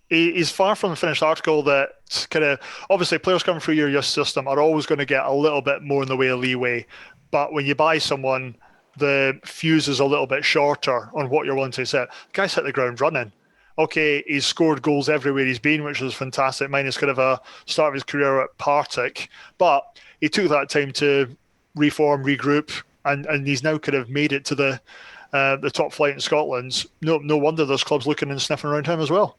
He's far from the finished article. That kind of, obviously players coming through your youth system are always going to get a little bit more in the way of leeway. But when you buy someone, the fuse is a little bit shorter on what you're willing to set. The guy's hit the ground running. Okay, he's scored goals everywhere he's been, which was fantastic. Minus kind of a start of his career at Partick. But he took that time to reform, regroup, and he's now kind of made it to the top flight in Scotland. No wonder there's clubs looking and sniffing around him as well.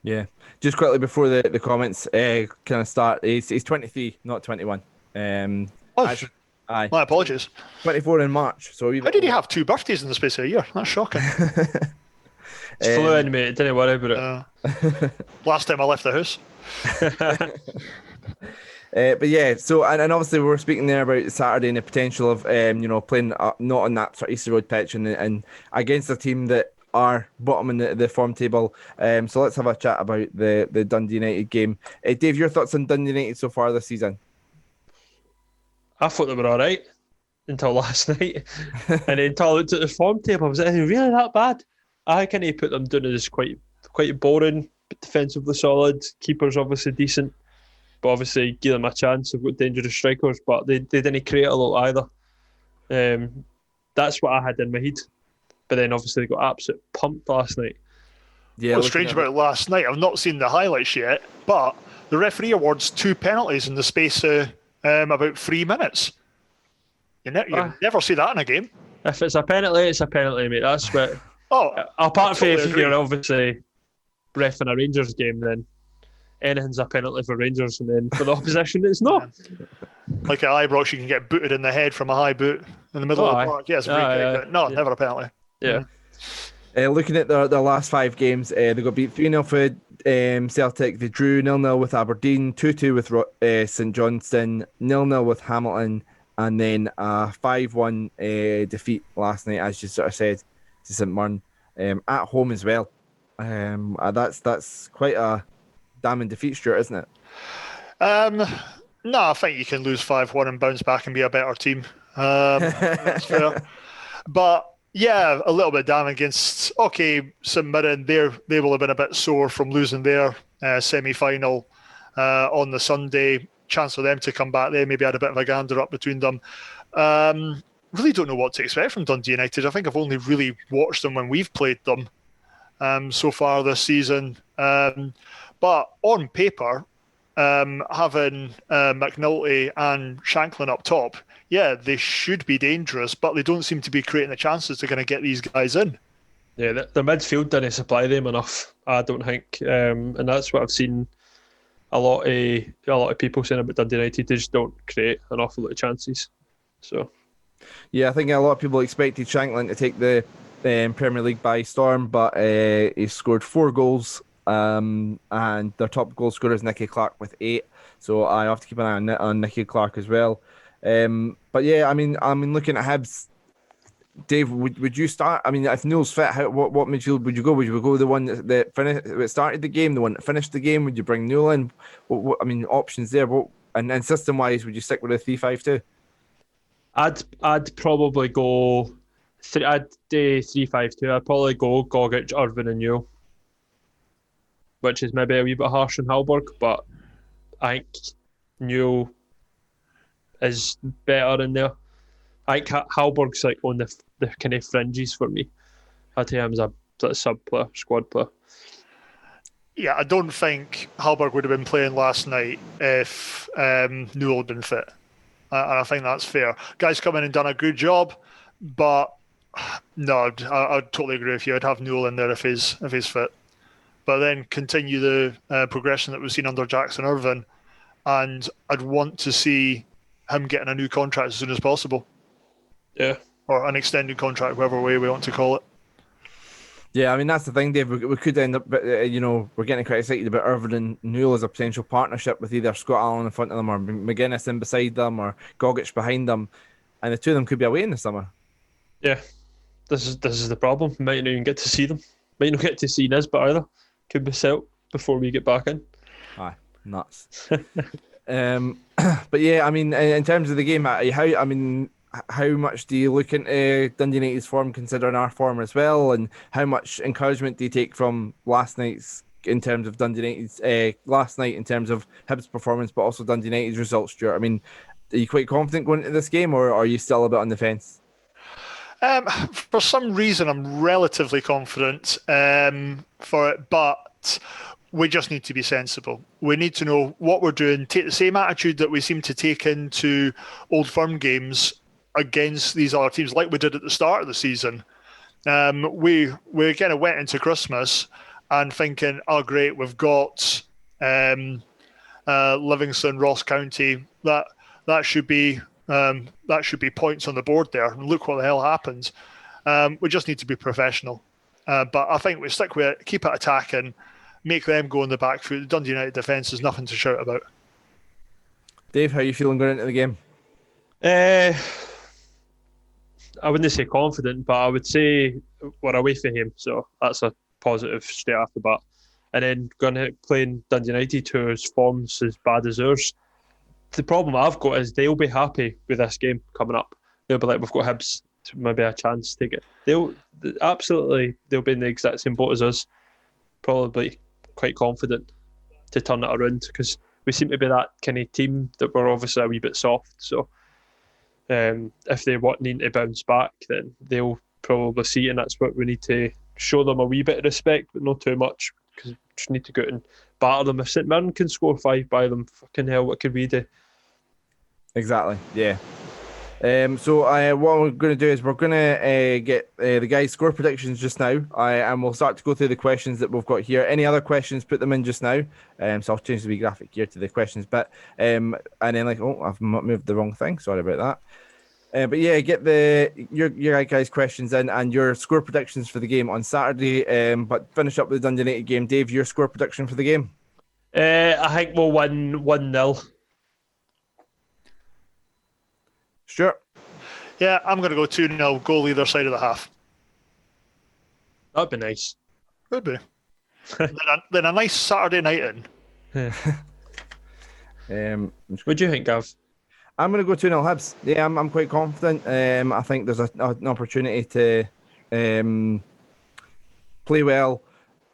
Yeah. Just quickly before the comments kind of start, he's 23, not 21. Actually, aye, My apologies. 24 in March. So How did he have 2 birthdays in the space of a year? That's shocking. It's fluid, mate. Don't worry about it. Last time I left the house. But yeah, so and obviously we were speaking there about Saturday and the potential of playing not on that sort of Easter Road pitch and against a team that are bottom in the form table. So let's have a chat about the Dundee United game. Dave, your thoughts on Dundee United so far this season? I thought they were all right until last night, and then until I looked at the form table, I was like, "Are they really that bad?" I kind of put them down as quite boring, but defensively solid. Keeper's obviously decent, but obviously give them a chance. They've got dangerous strikers, but they didn't create a lot either. That's what I had in my head. But then obviously they got absolutely pumped last night. Yeah, What's strange about last night, I've not seen the highlights yet, but the referee awards 2 penalties in the space of about 3 minutes. You never see that in a game. If it's a penalty, it's a penalty, mate. That's what. Apart from totally if you're obviously reffing a Rangers game, then anything's a penalty for Rangers, and then for the opposition, it's not. Like at Ibrox, you can get booted in the head from a high boot in the middle of the park. Yes, no, never a penalty. Yeah. Looking at their last 5 games, they got beat 3-0 for Celtic. They drew 0-0 with Aberdeen, 2-2 with St Johnstone, 0-0 with Hamilton, and then a 5-1 defeat last night, as you sort of said, to St Mirren at home as well. That's quite a damning defeat, Stuart, isn't it? No, I think you can lose 5-1 and bounce back and be a better team. That's fair. But yeah, a little bit damning against St Mirren. They will have been a bit sore from losing their semi-final on the Sunday. Chance for them to come back. They maybe had a bit of a gander up between them. Really don't know what to expect from Dundee United. I think I've only really watched them when we've played them so far this season. But on paper, having McNulty and Shanklin up top, yeah, they should be dangerous, but they don't seem to be creating the chances to kind of get these guys in. Yeah, the midfield didn't supply them enough, I don't think, and that's what I've seen a lot of people saying about Dundee United. They just don't create an awful lot of chances. So, yeah, I think a lot of people expected Shanklin to take the Premier League by storm, but he scored 4 goals. And their top goal scorer is Nicky Clark with 8, so I have to keep an eye on Nicky Clark as well. But yeah, I mean, looking at Hibs, Dave, would you start? I mean, if Neil's fit, what midfield would you go? Would you go the one that started the game, the one that finished the game? Would you bring Neil in? What I mean, options there. And system wise, would you stick with a 3-5-2? I'd probably go. I'd do 3-5-2. I'd probably go Gogic, Irvin, and Newell, which is maybe a wee bit harsh on Hallberg, but I think Newell is better in there. I think Hallberg's like on the kind of fringes for me. I'd take him as a sub player, squad player. Yeah, I don't think Hallberg would have been playing last night if Newell had been fit. And I think that's fair. Guys come in and done a good job, but no, I'd totally agree with you. I'd have Newell in there if he's fit. But then continue the progression that we've seen under Jackson Irvine, and I'd want to see him getting a new contract as soon as possible. Yeah. Or an extended contract, whatever way we want to call it. Yeah, I mean, that's the thing, Dave. We could end up, we're getting quite excited about Irvine and Newell as a potential partnership with either Scott Allen in front of them or McGuinness in beside them or Gogic behind them. And the two of them could be away in the summer. Yeah. This is the problem. Might not even get to see them. Might not get to see Nisbet either. Could be set before we get back in. Aye, nuts. But yeah, I mean, in terms of the game, how much do you look into Dundee United's form, considering our form as well, and how much encouragement do you take from last night's in terms of Dundee United's last night in terms of Hibs' performance, but also Dundee United's results, Stuart? I mean, are you quite confident going into this game, or are you still a bit on the fence? For some reason, I'm relatively confident for it, but we just need to be sensible. We need to know what we're doing, take the same attitude that we seem to take into Old Firm games against these other teams like we did at the start of the season. We kind of went into Christmas and thinking, oh great, we've got Livingston, Ross County. That should be points on the board there. And look what the hell happens. We just need to be professional. But I think we stick with it, keep it attacking, make them go on the back foot. The Dundee United defence is nothing to shout about. Dave, how are you feeling going into the game? I wouldn't say confident, but I would say we're away from him, so that's a positive straight off the bat. And then going to playing Dundee United, whose form's as bad as ours. The problem I've got is they'll be happy with this game coming up. They'll be like, we've got Hibs, maybe a chance to take it. They'll be in the exact same boat as us, probably quite confident to turn it around, because we seem to be that kind of team that we're obviously a wee bit soft. So if they need to bounce back, then they'll probably see it, and that's what we need to show them, a wee bit of respect, but not too much, because we just need to go out and batter them. If St Mirren can score 5 by them, fucking hell, what could we do? Exactly, yeah. So what we're going to do is we're going to get the guys' score predictions just now, and we'll start to go through the questions that we've got here. Any other questions, put them in just now. So I'll change the wee graphic here to the questions bit. And then I've moved the wrong thing. Sorry about that. But yeah, get your guys' questions in and your score predictions for the game on Saturday. But finish up with the Dundee United game. Dave, your score prediction for the game? I think we'll win 1-0. Sure. Yeah, I'm going to go 2-0, goal either side of the half. That'd be nice. Would be. then a nice Saturday night in. What do you think, Gav? I'm going to go 2-0 Hibs. Yeah, I'm quite confident. I think there's an opportunity to play well,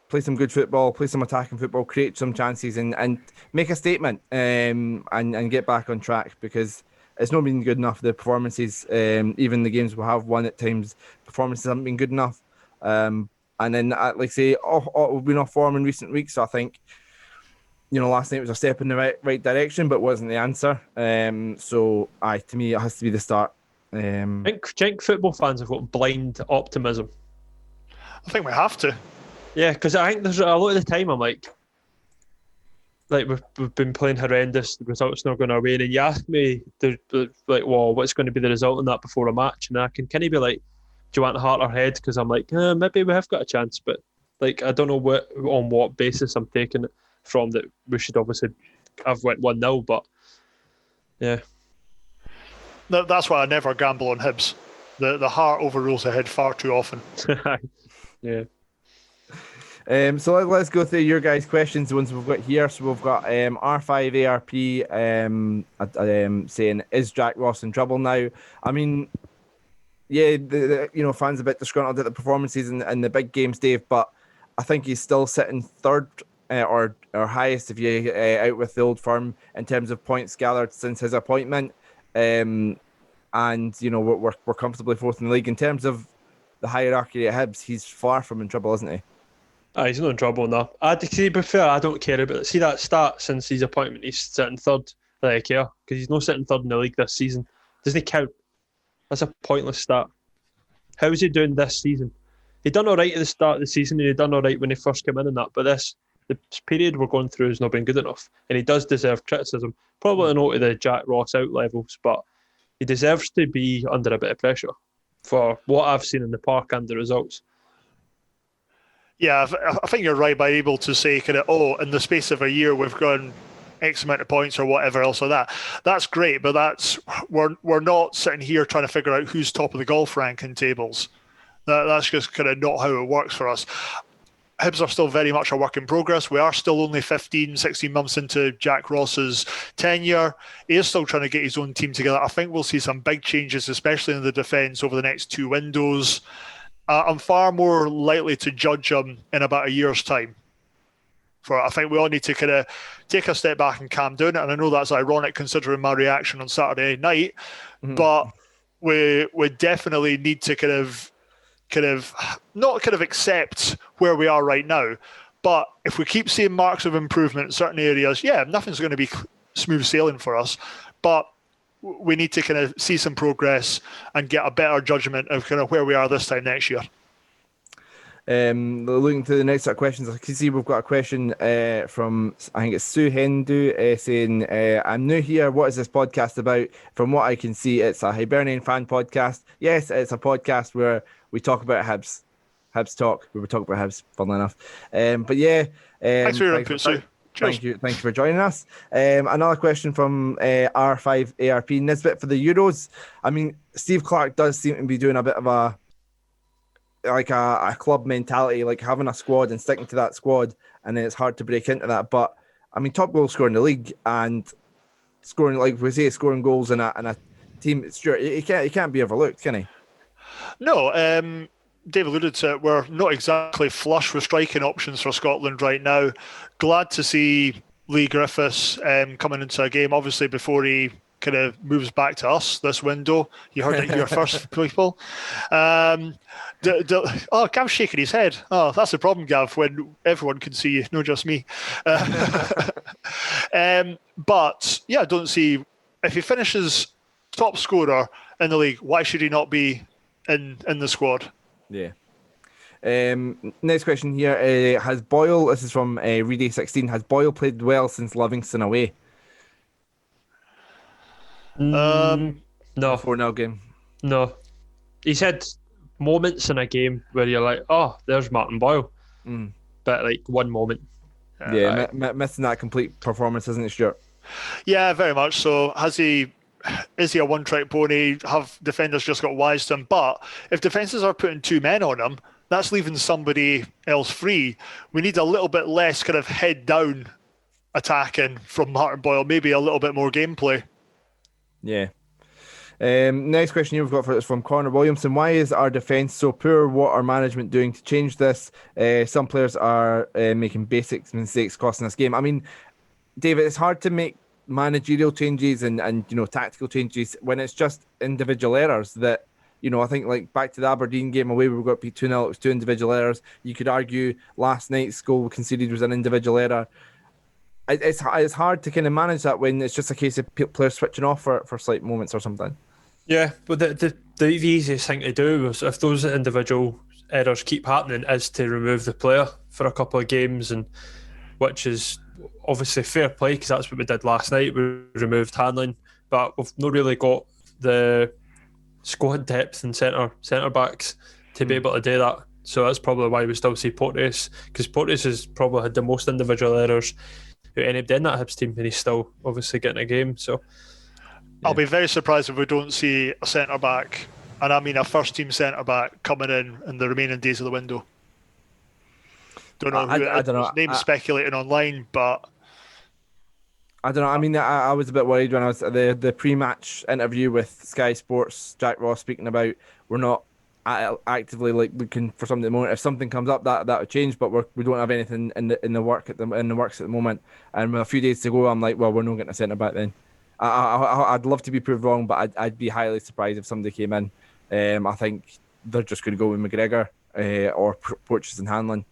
play some good football, play some attacking football, create some chances, and make a statement and get back on track, because it's not been good enough. The performances, even the games we have won at times, performances haven't been good enough. And then, like I say, we've been off form in recent weeks. So I think, last night was a step in the right direction, but wasn't the answer. So, to me, it has to be the start. I think football fans have got blind optimism. I think we have to. Yeah, because I think there's a lot of the time I'm like we've been playing horrendous, the result's not going our way, and then you ask me, like, well, what's going to be the result in that before a match, and I can kind of be like, do you want heart or head? Because I'm like, maybe we have got a chance, but like, I don't know on what basis I'm taking it from, that we should obviously have went 1-0, but yeah. That's why I never gamble on Hibs. The heart overrules the head far too often. Yeah. So let's go through your guys' questions, the ones we've got here. So we've got R5ARP saying, is Jack Ross in trouble now? I mean, yeah, the fans a bit disgruntled at the performances in the big games, Dave, but I think he's still sitting third or highest if you out with the old firm in terms of points gathered since his appointment. And we're comfortably fourth in the league. In terms of the hierarchy at Hibs, he's far from in trouble, isn't he? He's not in trouble now. To be fair, I don't care about it. See that stat since his appointment, he's sitting third. I care, because he's not sitting third in the league this season. Doesn't count. That's a pointless stat. How is he doing this season? He done all right at the start of the season, and he done all right when he first came in and that. But the period we're going through has not been good enough, and he does deserve criticism. Probably not to the Jack Ross out levels, but he deserves to be under a bit of pressure for what I've seen in the park and the results. Yeah, I think you're right by able to say in the space of a year we've gone X amount of points or whatever else like that. That's great, but we're not sitting here trying to figure out who's top of the golf ranking tables. That's just kind of not how it works for us. Hibs are still very much a work in progress. We are still only 15, 16 months into Jack Ross's tenure. He is still trying to get his own team together. I think we'll see some big changes, especially in the defence over the next 2 windows. I'm far more likely to judge him in about a year's time. I think we all need to kind of take a step back and calm down. And I know that's ironic considering my reaction on Saturday night, but we definitely need to kind of not accept where we are right now. But if we keep seeing marks of improvement in certain areas, yeah, nothing's going to be smooth sailing for us. But we need to kind of see some progress and get a better judgment of kind of where we are this time next year. Looking to the next set of questions, I can see we've got a question from, I think it's Sue Hendu, saying, I'm new here. What is this podcast about? From what I can see, it's a Hibernian fan podcast. Yes, it's a podcast where we talk about Hibs. Hibs talk. We were talking about Hibs, funnily enough. But yeah. Thanks for your input, Sue. Cheers. Thank you for joining us. Another question from R5ARP Nisbet for the Euros. I mean, Steve Clarke does seem to be doing a bit of a club mentality, like having a squad and sticking to that squad, and then it's hard to break into that. But I mean, top goal scorer in the league and scoring, like we say, scoring goals in a team. Stuart, he can't be overlooked, can he? No, Dave alluded to it. We're not exactly flush with striking options for Scotland right now. Glad to see Lee Griffiths coming into a game, obviously before he kind of moves back to us this window. You heard it here first, people. Gav's shaking his head. Oh, that's the problem, Gav, when everyone can see you, not just me. But yeah, I don't see, if he finishes top scorer in the league, why should he not be in the squad? Yeah. Next question here. Has Boyle, this is from Reedy16, has Boyle played well since Livingston away? No. 4-0 game. No. He's had moments in a game where you're like, oh, there's Martin Boyle. But like one moment. Missing that complete performance, isn't it, Stuart? Yeah, very much so. Is he a one-trick pony? Have defenders just got wise to him? But if defences are putting two men on him, that's leaving somebody else free. We need a little bit less kind of head-down attacking from Martin Boyle, maybe a little bit more gameplay. Yeah. Next question here we've got is from Connor Williamson. Why is our defence so poor? What are management doing to change this? Some players are making basic mistakes costing us game. I mean, David, it's hard to make managerial changes and tactical changes when it's just individual errors that, I think like back to the Aberdeen game away, we got beat 2-0, it was two individual errors. You could argue last night's goal conceded was an individual error. It's hard to kind of manage that when it's just a case of players switching off for slight moments or something. Yeah, but the easiest thing to do is, if those individual errors keep happening, is to remove the player for a couple of games, and which is obviously fair play because that's what we did last night. We removed Hanlon, but we've not really got the squad depth and centre backs to be able to do that. So that's probably why we still see Porteous, because Porteous has probably had the most individual errors who anybody in that Hibs team, and he's still obviously getting a game. So I'll be very surprised if we don't see a centre back, and I mean a first team centre back, coming in the remaining days of the window. Don't know who I don't know. Names speculating online, but I don't know. I mean, I was a bit worried when I was at the pre-match interview with Sky Sports. Jack Ross speaking about we're not actively like looking for something at the moment. If something comes up, that would change. But we don't have anything in the works at the moment. And with a few days to go, I'm like, well, we're not getting a centre back then. I'd love to be proved wrong, but I'd be highly surprised if somebody came in. I think they're just going to go with McGregor or Porteous and Hanlon,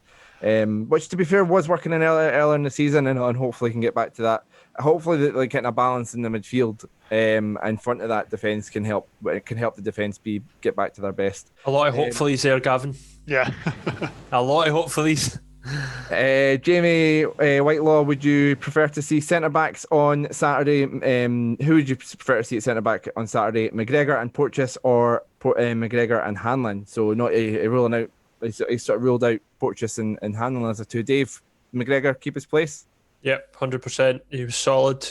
which, to be fair, was working in earlier in the season, and hopefully can get back to that. Hopefully, like getting a balance in the midfield in front of that defence can help. It can help the defence get back to their best. a lot of hopefullys there, Gavin. yeah. A lot of hopefullys. Jamie Whitelaw, would you prefer to see centre backs on Saturday? Who would you prefer to see at centre back on Saturday? McGregor and Porteous, or McGregor and Hanlon? So not ruling out. He sort of ruled out Porteous and Hanlon as a two. Dave, McGregor keep his place? Yep, 100%. He was solid.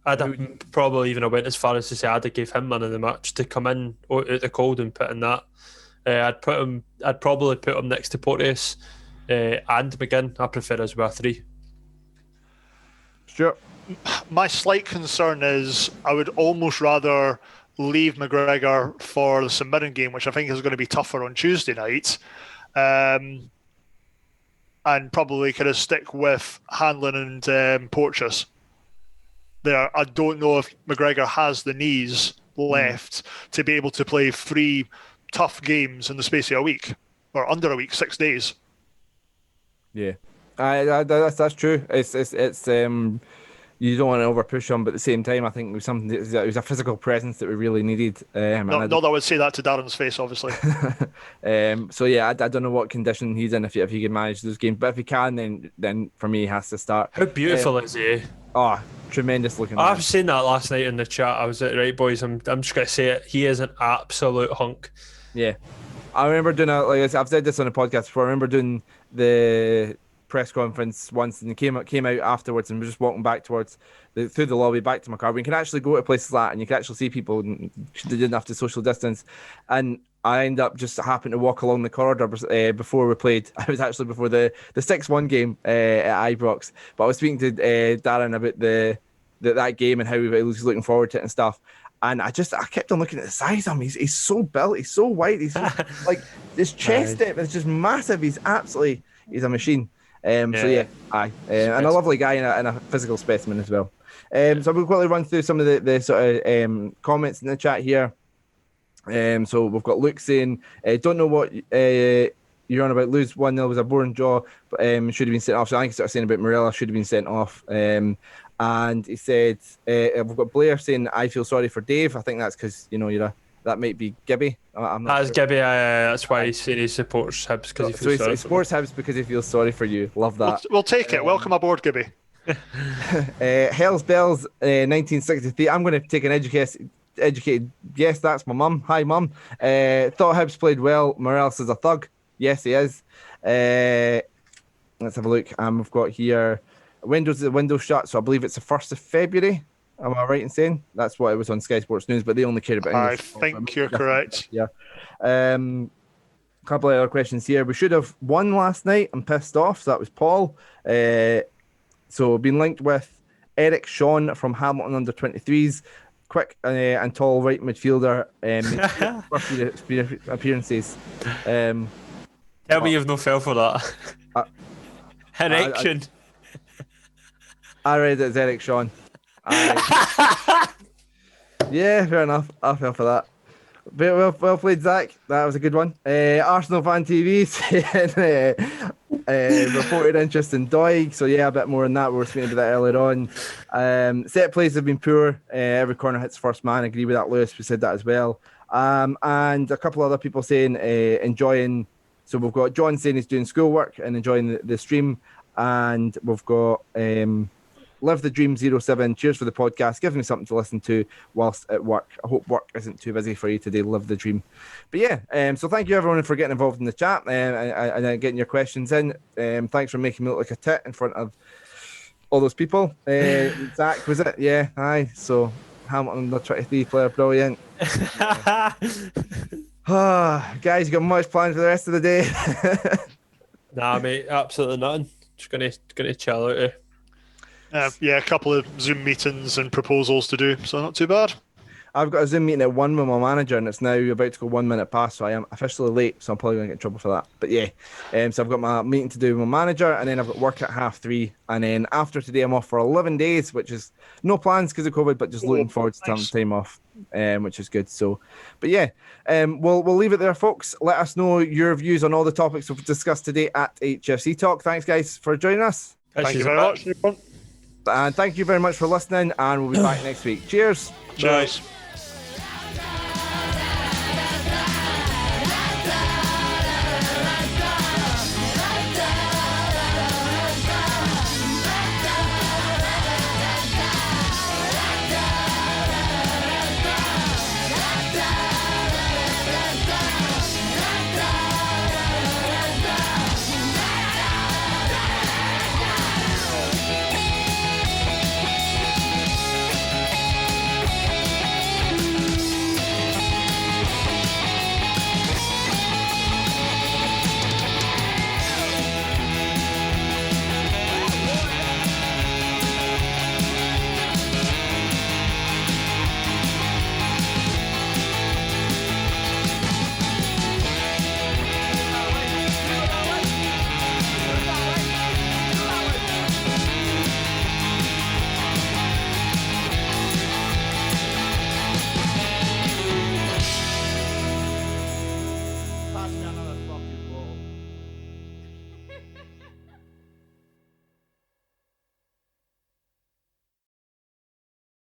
I'd probably even went as far as to say I'd have gave him man of the match to come in out of the cold and put in that. I'd probably put him next to Porteous and McGinn. I prefer as well 3. Sure. My slight concern is I would almost rather leave McGregor for the St Mirren game, which I think is going to be tougher on Tuesday night, and probably kind of stick with Hanlon and Porteous there. I don't know if McGregor has the knees left to be able to play 3 tough games in the space of a week, or under a week, 6 days. Yeah, that's true. It's you don't want to over push him, but at the same time, I think it was something it was a physical presence that we really needed. Not that I would say that to Darren's face, obviously. So yeah, I don't know what condition he's in if he can manage those games, but if he can, then for me he has to start. How beautiful is he? Oh, tremendous looking. I've seen that last night in the chat. I was like, right, boys, I'm just gonna say it. He is an absolute hunk. Yeah, I remember doing I've said this on a podcast before. I remember doing the press conference once, and he came out afterwards, and was just walking back through the lobby back to my car. We can actually go to places like that, and you can actually see people, and they didn't have to social distance. And I ended up just happened to walk along the corridor before we played. I was actually before the 6-1 game at Ibrox, but I was speaking to Darren about that game and how he was looking forward to it and stuff. And I kept on looking at the size of him. He's so built. He's so white. He's so, like his chest depth is just massive. He's a machine. So yeah, and a lovely guy and a physical specimen as well. So we'll quickly run through some of the sort of comments in the chat here. So we've got Luke saying, don't know what you're on about. Lose 1-0 was a boring draw, but should have been sent off. So I think he's sort of saying about Morella should have been sent off. And he said, we've got Blair saying, I feel sorry for Dave. I think that's because, that might be Gibby. I'm not That's sure. Gibby. That's why he said he supports Hibs because he feels sorry. He supports Hibs because he feels sorry for you. Love that. We'll take it. Welcome aboard, Gibby. Hell's Bells 1963. I'm going to take an educated guess. That's my mum. Hi, mum. Thought Hibs played well. Morales is a thug. Yes, he is. Let's have a look. We've got here window shut, so I believe it's the 1st of February. Am I right in saying that's what it was on Sky Sports News? But they only care about English. I think you're correct. Yeah. Couple of other questions here. We should have won last night. I'm pissed off. So that was Paul. So been linked with Eric Sean from Hamilton under 23s. Quick and tall right midfielder. First appearances. Tell me you've no fell for that. Erection. I read it as Eric Sean. Yeah, fair enough. I fell for that. But well played, Zach. That was a good one. Arsenal fan TV saying reported interest in Doig. So yeah, a bit more on that. We were speaking about that earlier on. Set plays have been poor. Every corner hits first man. Agree with that, Lewis. We said that as well. And a couple other people saying enjoying. So we've got John saying he's doing schoolwork and enjoying the stream. And we've got Live the Dream 07. Cheers for the podcast. Gives me something to listen to whilst at work. I hope work isn't too busy for you today. Live the dream. But yeah, so thank you everyone for getting involved in the chat and getting your questions in. Thanks for making me look like a tit in front of all those people. Zach, was it? Yeah, aye. So Hamilton, the 23 player, brilliant. Guys, you got much planned for the rest of the day? Nah, mate, absolutely nothing. Just gonna chill out here. Yeah, a couple of Zoom meetings and proposals to do, so not too bad. I've got a Zoom meeting at 1 with my manager, and it's now about to go 1 minute past, so I am officially late, so I'm probably going to get in trouble for that. But yeah, so I've got my meeting to do with my manager, and then I've got work at 3:30, and then after today I'm off for 11 days, which is no plans because of COVID, but just looking forward to some time off, which is good. So, but yeah, we'll leave it there, folks. Let us know your views on all the topics we've discussed today at HFC Talk. Thanks, guys, for joining us. Thank you very much. And thank you very much for listening, and we'll be back next week. Cheers. Cheers.